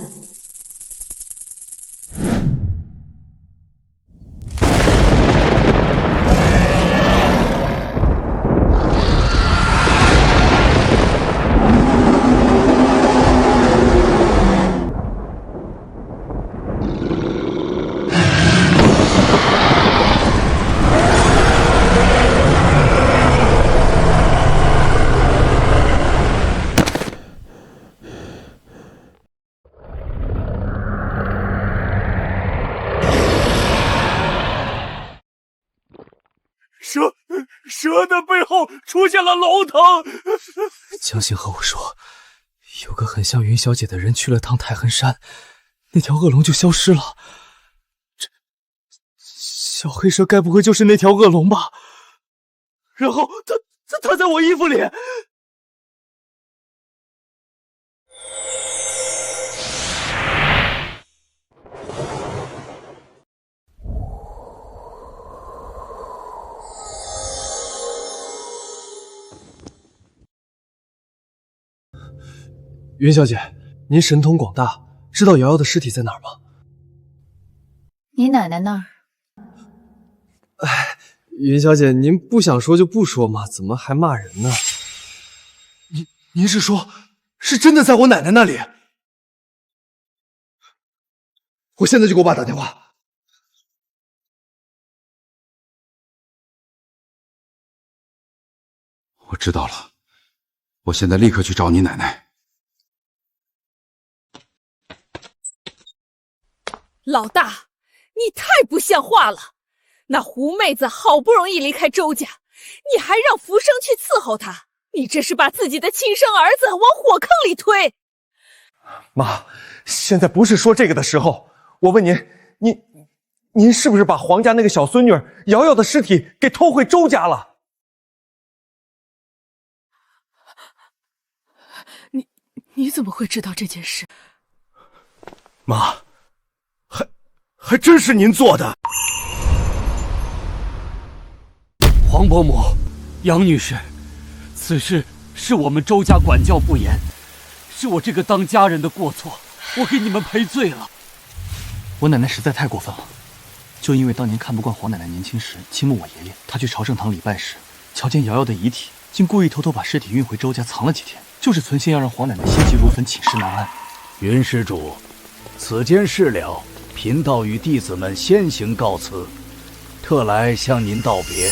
S: 蛇的背后出现了龙腾。
B: 江心和我说，有个很像云小姐的人去了趟太衡山，那条恶龙就消失了。这小黑蛇该不会就是那条恶龙吧？然后他在我衣服里。云小姐，您神通广大，知道瑶瑶的尸体在哪儿吗？
A: 你奶奶那儿。
B: 哎，云小姐，您不想说就不说嘛，怎么还骂人呢？您是说，是真的在我奶奶那里？我现在就给我爸打电话。
P: 我知道了，我现在立刻去找你奶奶。
N: 老大，你太不像话了！那胡妹子好不容易离开周家，你还让福生去伺候她，你这是把自己的亲生儿子往火坑里推！
T: 妈，现在不是说这个的时候。我问您是不是把黄家那个小孙女瑶瑶的尸体给偷回周家了？
N: 你怎么会知道这件事？
I: 妈，还真是您做的。
S: 黄伯母，杨女士，此事是我们周家管教不严，是我这个当家人的过错，我给你们赔罪了。
T: 我奶奶实在太过分了，就因为当年看不惯黄奶奶年轻时倾慕我爷爷，她去朝圣堂礼拜时瞧见瑶瑶的遗体，竟故意偷偷把尸体运回周家藏了几天，就是存心要让黄奶奶心急如焚，寝食难安。
U: 云施主，此间事了，贫道与弟子们先行告辞，特来向您道别。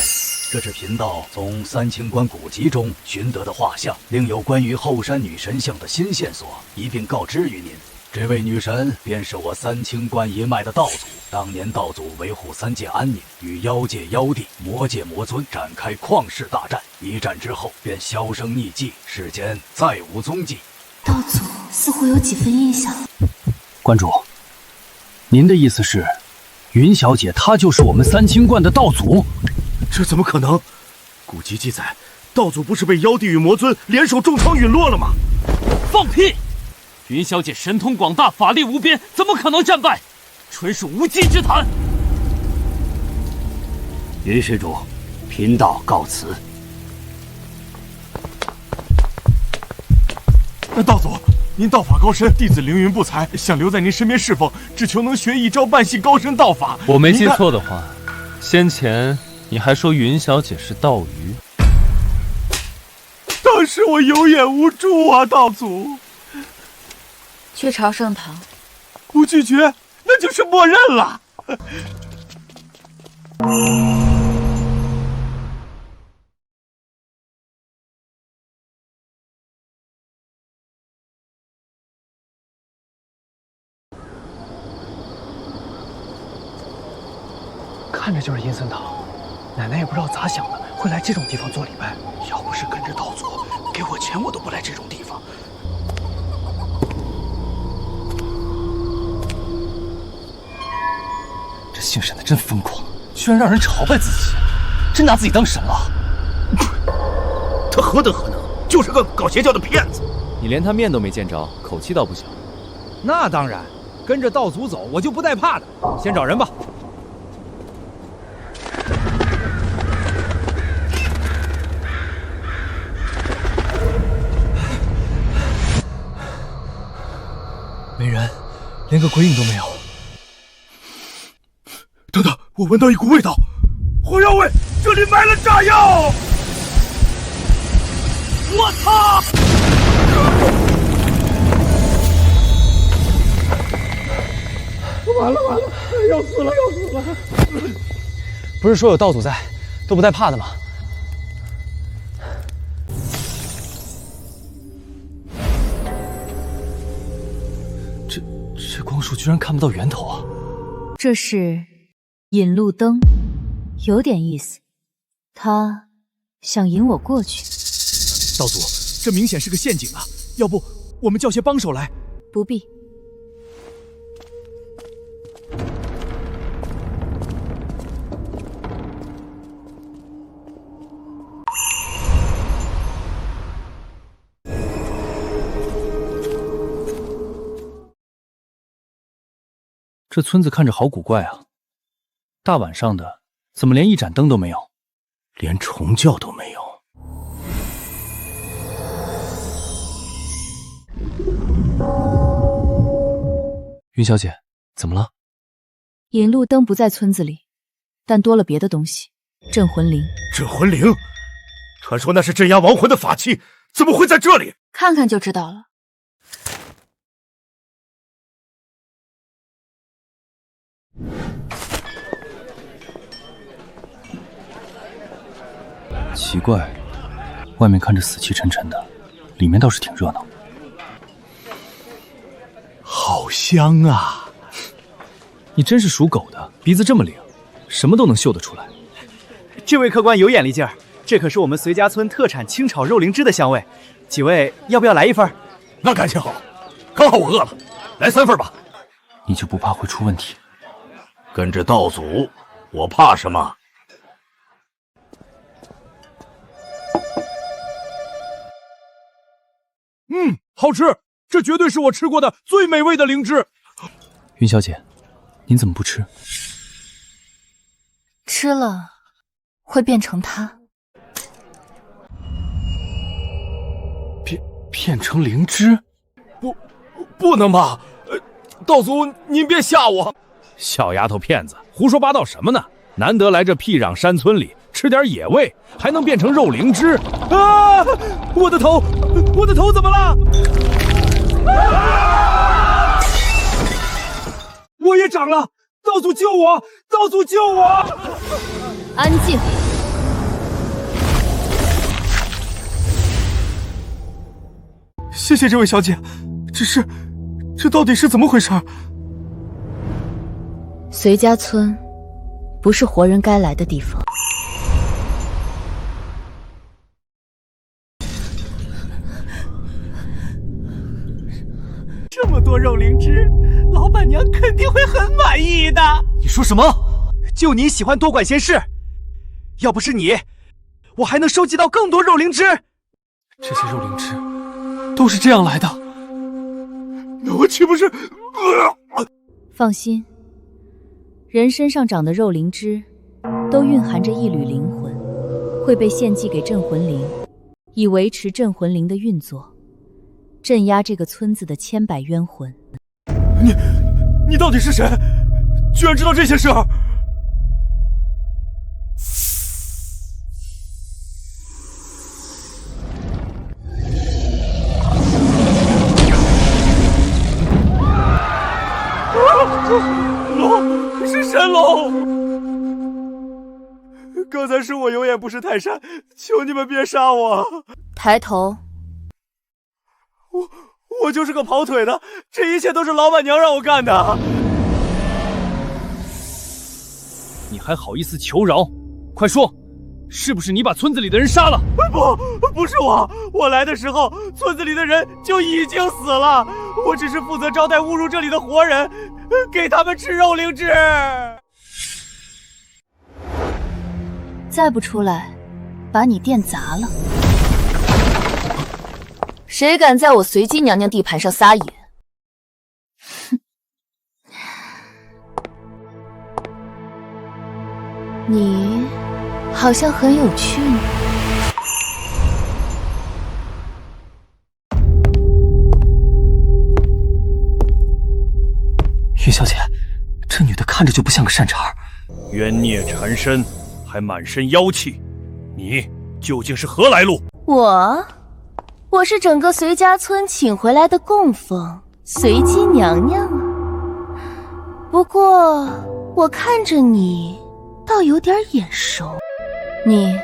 U: 这是贫道从三清观古籍中寻得的画像，另有关于后山女神像的新线索，一并告知于您。这位女神便是我三清观一脉的道祖。当年道祖维护三界安宁，与妖界妖帝、魔界魔尊展开旷世大战。一战之后便销声匿迹，世间再无踪迹。
M: 道祖似乎有几分印象。
S: 观主，您的意思是，云小姐她就是我们三清观的道祖？
I: 这怎么可能？古籍记载，道祖不是被妖帝与魔尊联手重创陨落了吗？
S: 放屁！云小姐神通广大，法力无边，怎么可能战败？纯属无稽之谈。
R: 云施主，贫道告辞。
F: 道祖，您道法高深，弟子凌云不才，想留在您身边侍奉，只求能学一招半系高深道法。
L: 我没记错的话，先前你还说云小姐是道鱼。
F: 当时我有眼无珠啊，道祖。
A: 去朝圣堂。
F: 不拒绝，那就是默认了。
T: 看着就是阴森堂，奶奶也不知道咋想的，会来这种地方做礼拜。要不是跟着道祖，给我钱我都不来这种地方。
L: 这姓沈的真疯狂，居然让人朝拜自己，真拿自己当神了。
I: 他何德何能，就是个搞邪教的骗子。
J: 你连他面都没见着，口气倒不小。
H: 那当然，跟着道祖走，我就不带怕的。先找人吧。
T: 没人，连个鬼影都没有。
F: 等等，我闻到一股味道，火药味，这里埋了炸药！我操！完了，要死了！
T: 不是说有道祖在，都不带怕的吗？这光束居然看不到源头啊！
M: 这是引路灯，有点意思。他想引我过去。
T: 道祖，这明显是个陷阱啊！要不我们叫些帮手来？
M: 不必。
L: 这村子看着好古怪啊！大晚上的，怎么连一盏灯都没有？
I: 连虫叫都没有。
L: 云小姐，怎么了？
M: 引路灯不在村子里，但多了别的东西，镇魂铃。
I: 镇魂铃，传说那是镇压亡魂的法器，怎么会在这里？
A: 看看就知道了。
L: 奇怪，外面看着死气沉沉的，里面倒是挺热闹。
T: 好香啊！
L: 你真是属狗的，鼻子这么灵，什么都能嗅得出来。
J: 这位客官有眼力劲儿，这可是我们随家村特产清炒肉灵芝的香味。几位要不要来一份？
I: 那感情好，刚好我饿了，来3份吧。
L: 你就不怕会出问题？
U: 跟着道祖，我怕什么？
F: 好吃，这绝对是我吃过的最美味的灵芝。
L: 云小姐，您怎么不吃？
A: 吃了会变成他。
L: 变成灵芝？
F: 不能吧？道祖，您别吓我！
D: 小丫头片子，胡说八道什么呢？难得来这僻壤山村里吃点野味，还能变成肉灵芝
J: 啊！我的头怎么了？
F: 啊！我也长了！道祖救我！道祖救我！
M: 安静！
T: 谢谢这位小姐，只这到底是怎么回事？
M: 随家村不是活人该来的地方。
J: 这么多肉灵芝，老板娘肯定会很满意的。
T: 你说什么？
J: 就你喜欢多管闲事，要不是你，我还能收集到更多肉灵芝。
T: 这些肉灵芝都是这样来的，那我岂不是……
M: 放心，人身上长的肉灵芝都蕴含着一缕灵魂，会被献祭给镇魂灵，以维持镇魂灵的运作，镇压这个村子的千百冤魂。
T: 你到底是谁？居然知道这些事儿！
J: 龙是神龙，刚才是我有眼不识泰山，求你们别杀我！
M: 抬头。
J: 我就是个跑腿的，这一切都是老板娘让我干的。
B: 你还好意思求饶？快说，是不是你把村子里的人杀了？
J: 不是我，我来的时候村子里的人就已经死了，我只是负责招待误入这里的活人，给他们吃肉灵芝。
A: 再不出来，把你店砸了！
M: 谁敢在我随机娘娘地盘上撒野？哼！你好像很有趣呢。
L: 云小姐，这女的看着就不像个善茬。
I: 冤孽缠身，还满身妖气，你究竟是何来路？
M: 我是整个随家村请回来的供奉随姬娘娘啊。不过我看着你倒有点眼熟，你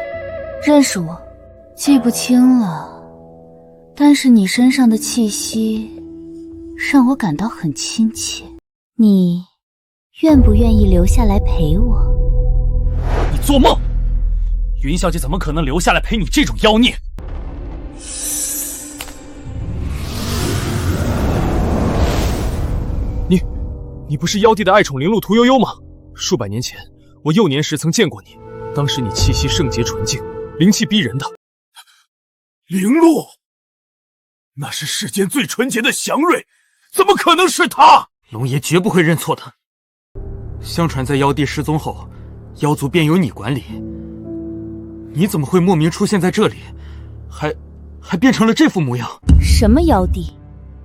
M: 认识我？记不清了，但是你身上的气息让我感到很亲切。你愿不愿意留下来陪我？
B: 你做梦！云小姐怎么可能留下来陪你这种妖孽？你不是妖帝的爱宠灵鹿屠呦呦吗？数百年前，我幼年时曾见过你，当时你气息圣洁纯净，灵气逼人的。
D: 灵鹿，那是世间最纯洁的祥瑞，怎么可能是他？
T: 龙爷绝不会认错的。相传在妖帝失踪后，妖族便由你管理。你怎么会莫名出现在这里，还变成了这副模样？
M: 什么妖帝？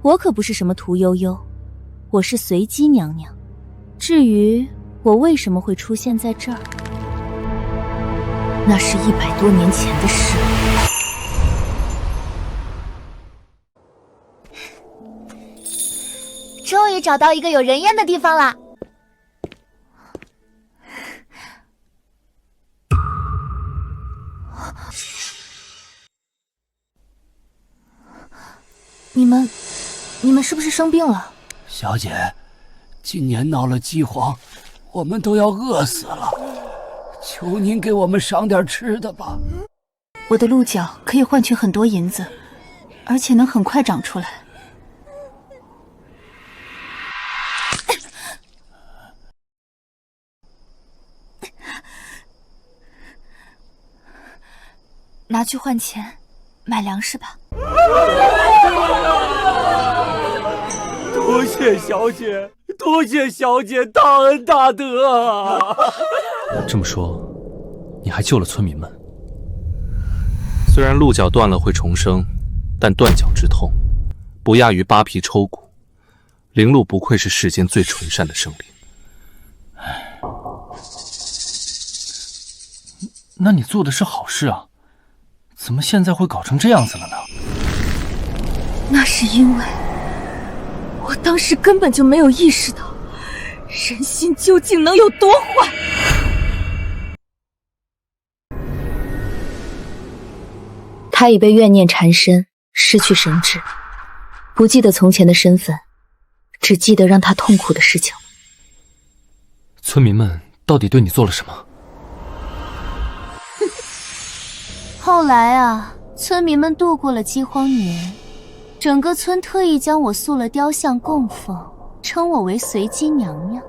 M: 我可不是什么屠呦呦，我是随姬娘娘。至于我为什么会出现在这儿，那是100多年前的事。
C: 终于找到一个有人烟的地方啦！
A: 你们是不是生病了？
R: 小姐，今年闹了饥荒，我们都要饿死了，求您给我们赏点吃的吧。
A: 我的鹿角可以换取很多银子，而且能很快长出来。拿去换钱，买粮食吧。
J: 多谢小姐，多谢小姐大恩大德啊！
L: 这么说，你还救了村民们。虽然鹿角断了会重生，但断脚之痛不亚于扒皮抽骨。灵鹿不愧是世间最纯善的生灵。
T: 那你做的是好事啊，怎么现在会搞成这样子了呢？
A: 那是因为我当时根本就没有意识到人心究竟能有多坏。
M: 他已被怨念缠身，失去神智，不记得从前的身份，
A: 只记得让他痛苦的事情。
L: 村民们到底对你做了什么？
M: 后来啊，村民们度过了饥荒年，整个村特意将我塑了雕像供奉，称我为随姬娘娘。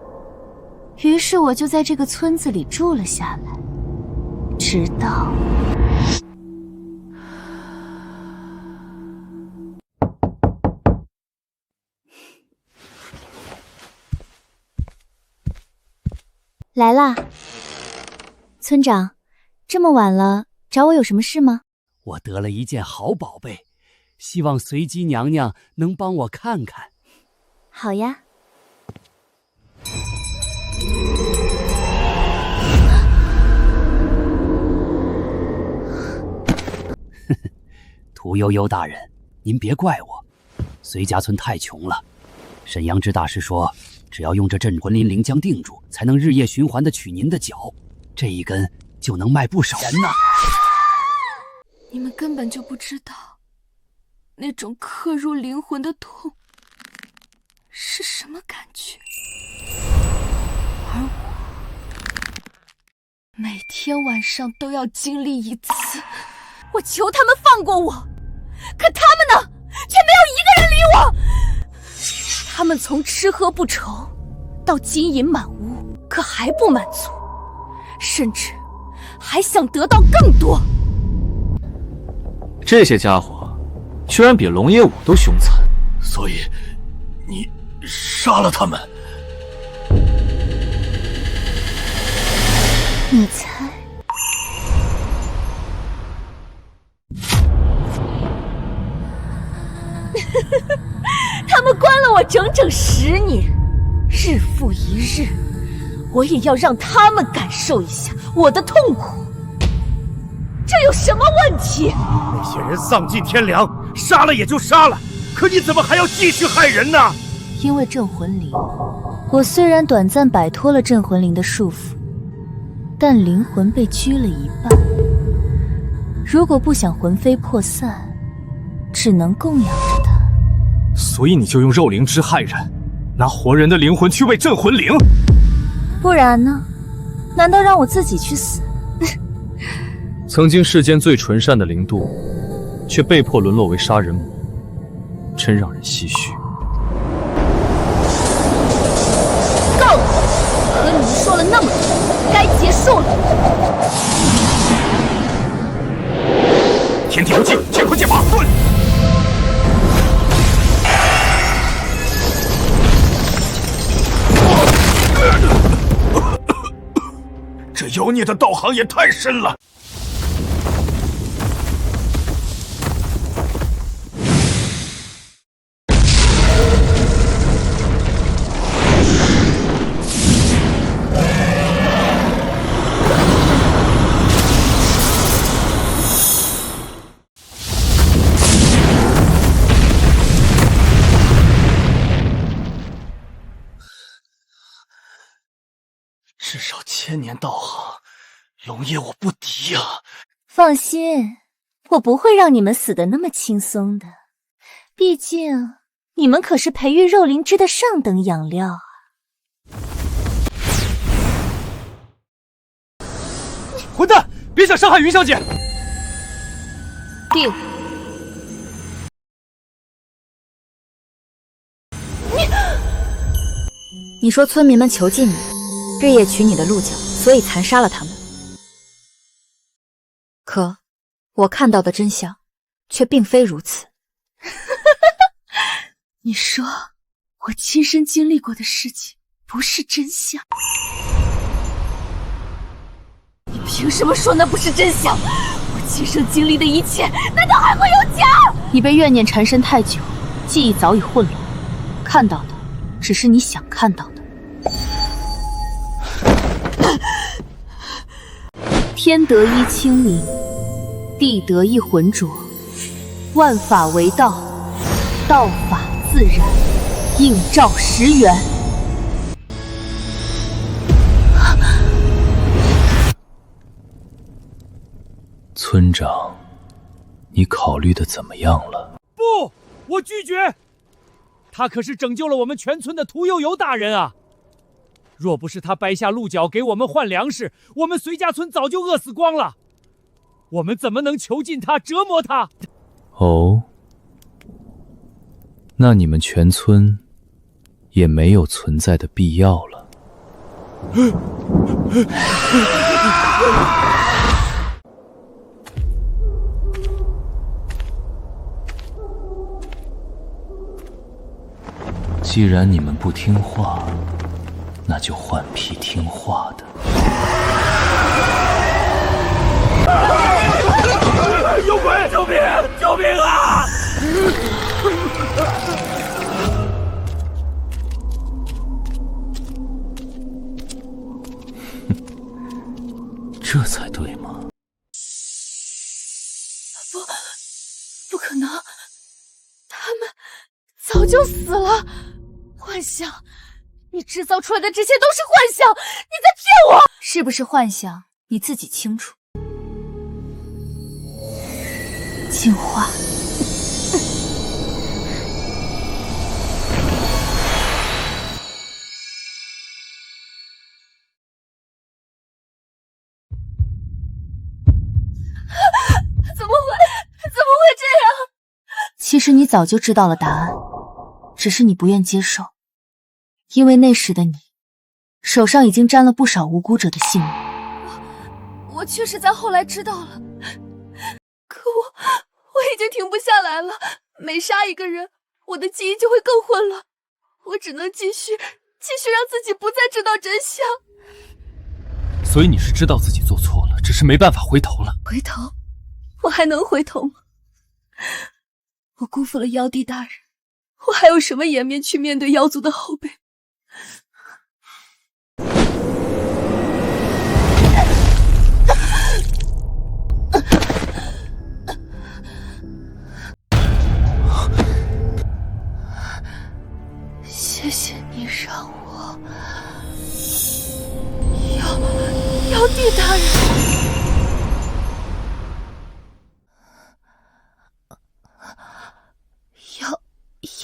M: 于是我就在这个村子里住了下来，直到……
A: 来啦，村长，这么晚了，找我有什么事吗？
S: 我得了一件好宝贝，希望随姬娘娘能帮我看看。
A: 好呀。
S: 屠呦呦大人，您别怪我，随家村太穷了。沈阳之大师说，只要用这镇魂灵将定住，才能日夜循环的取您的脚，这一根就能卖不少钱呢。
N: 你们根本就不知道，那种刻入灵魂的痛是什么感觉。而我每天晚上都要经历一次。我求他们放过我，可他们呢，却没有一个人理我。他们从吃喝不愁到金银满屋，可还不满足，甚至还想得到更多。
L: 这些家伙居然比龙野武都凶残，
K: 所以你杀了他们？
A: 你猜？
N: 他们关了我整整10年，日复一日，我也要让他们感受一下我的痛苦。这有什么问题？
I: 那些人丧尽天良，杀了也就杀了，可你怎么还要继续害人呢？
M: 因为镇魂灵，我虽然短暂摆脱了镇魂灵的束缚，但灵魂被拘了一半。如果不想魂飞魄散，只能供养着它。
J: 所以你就用肉灵之害人，拿活人的灵魂去喂镇魂灵？
M: 不然呢？难道让我自己去死？
J: 曾经世间最纯善的灵度，却被迫沦落为杀人魔，真让人唏嘘。
N: 够了！和你们说了那么多，该结束了。
K: 天地不济，乾坤剑法遁！这妖孽的道行也太深了。
T: 至少1000年道行，龙爷我不敌呀！
M: 放心，我不会让你们死得那么轻松的。毕竟，你们可是培育肉灵芝的上等养料啊！
J: 混蛋，别想伤害云小姐！
N: 定。
A: 你说村民们囚禁你，日夜取你的鹿角，所以残杀了他们。可我看到的真相却并非如此。
N: 你说我亲身经历过的事情不是真相？你凭什么说那不是真相？我亲身经历的一切，难道还会有假？
A: 你被怨念缠身太久，记忆早已混乱，看到的只是你想看到的。天得一清灵，地得一浑浊，万法为道，道法自然，映照石原。
J: 村长，你考虑的怎么样了？
F: 不，我拒绝。
B: 他可是拯救了我们全村的屠呦呦大人啊！若不是他掰下鹿角给我们换粮食，我们随家村早就饿死光了。我们怎么能囚禁他、折磨他？
J: 哦，那你们全村也没有存在的必要了。既然你们不听话，那就换批听话的。
D: 有鬼！救命！救命啊！
J: 这才对嘛！
N: 不可能，他们早就死了。幻想，你制造出来的这些都是幻想，你在骗我！
A: 是不是幻想，你自己清楚。进化。
N: 怎么会这样？
A: 其实你早就知道了答案，只是你不愿接受，因为那时的你手上已经沾了不少无辜者的性命。
N: 我确实在后来知道了，可我已经停不下来了。每杀一个人，我的记忆就会更混乱，我只能继续让自己不再知道真相。
L: 所以你是知道自己做错了，只是没办法回头了。
N: 回头？我还能回头吗？我辜负了妖帝大人，我还有什么颜面去面对妖族的后辈？谢谢你让我妖帝大人。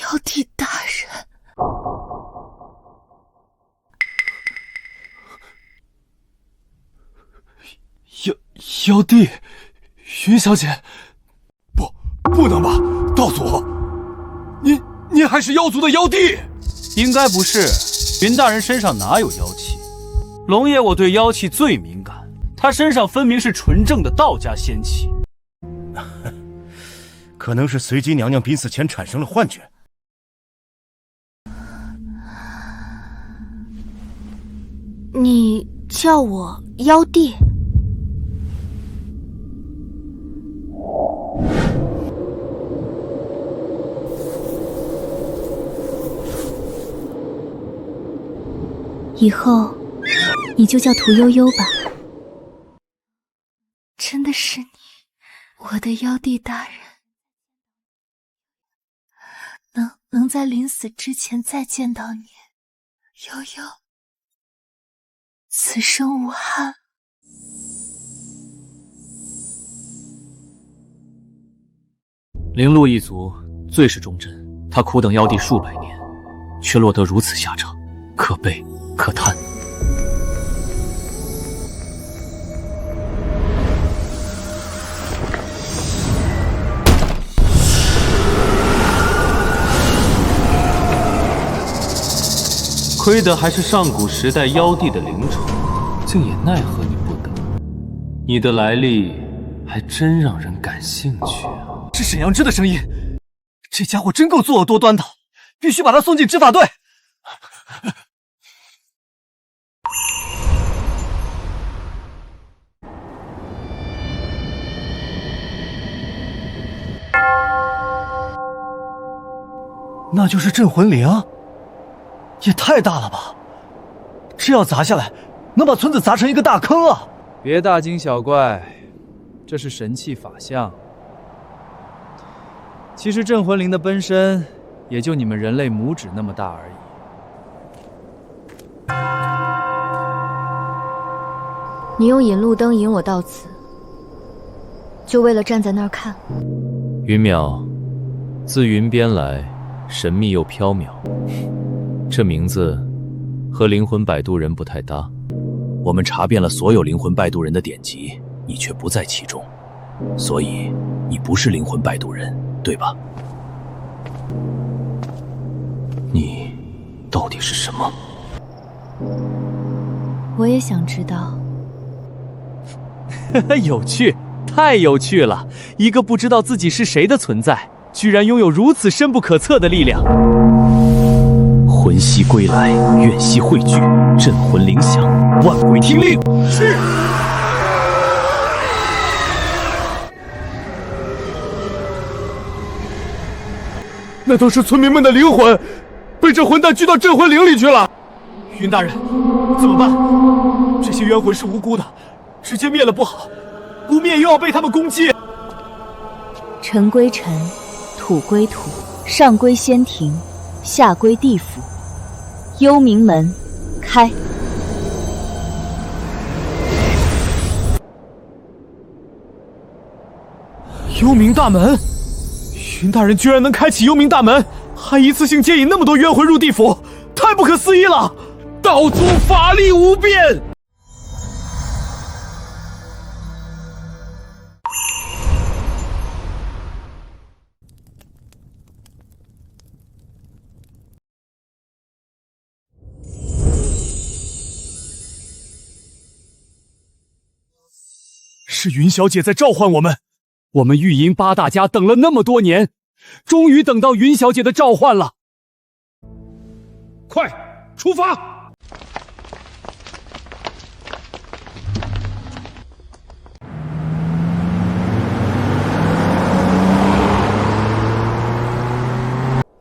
N: 妖帝大人，
F: 妖帝，云小姐，不能吧，道祖，你还是妖族的妖帝？
J: 应该不是，云大人身上哪有妖气？龙爷，我对妖气最敏感，他身上分明是纯正的道家仙气。
I: 可能是随姬娘娘濒死前产生了幻觉。
A: 你叫我妖帝？以后你就叫屠呦呦吧。
N: 真的是你，我的妖帝大人。能在临死之前再见到你，悠悠，此生无憾。
L: 灵鹿一族最是忠贞，他苦等妖帝数百年，却落得如此下场，可悲可叹。亏得还是上古时代妖帝的灵宠，竟也奈何你不得。你的来历还真让人感兴趣啊！
J: 是沈阳之的声音，这家伙真够作恶多端的，必须把他送进执法队。那就是镇魂铃。也太大了吧！这要砸下来，能把村子砸成一个大坑啊！
H: 别大惊小怪，这是神器法相。其实镇魂铃的本身也就你们人类拇指那么大而
A: 已。你用引路灯引我到此，就为了站在那儿看？
J: 云淼，自云边来，神秘又缥缈，这名字和灵魂摆渡人不太搭。
D: 我们查遍了所有灵魂摆渡人的典籍，你却不在其中，所以你不是灵魂摆渡人，对吧？你到底是什么？
A: 我也想知道。
J: 有趣，太有趣了！一个不知道自己是谁的存在，居然拥有如此深不可测的力量。
D: 魂兮归来，怨兮汇聚，镇魂铃响，万鬼听令。是。
F: 那都是村民们的灵魂，被这混蛋聚到镇魂铃里去了。云大人，怎么办？这些冤魂是无辜的，直接灭了不好，不灭又要被他们攻击。
A: 尘归尘，土归土，上归仙庭，下归地府。幽冥门，开！
F: 幽冥大门，云大人居然能开启幽冥大门，还一次性接引那么多冤魂入地府，太不可思议了！道祖法力无边。是云小姐在召唤我们，我们玉营八大家等了那么多年，终于等到云小姐的召唤了。快，出发！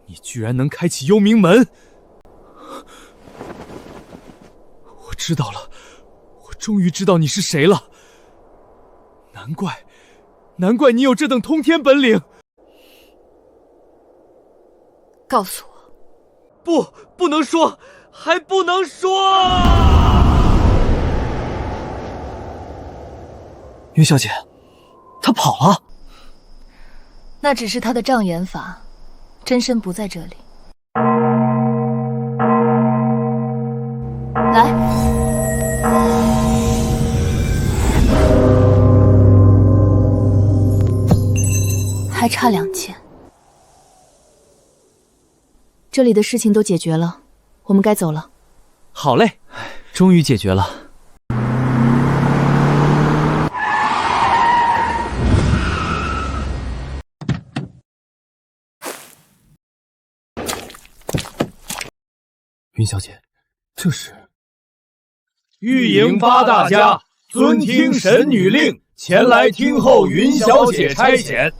F: 你居然能开启幽冥门！我知道了，我终于知道你是谁了。难怪你有这等通天本领。
N: 告诉
J: 我，不能说，还不能说。
T: 云小姐，她跑了。
N: 那只是他的障眼法，真身不在这里。来。还差2件，这里的事情都解决了，我们该走了。
J: 好嘞，终于解决了。
T: 云小姐，这是
F: 玉营八大家遵听神女令，前来听候云小姐差遣。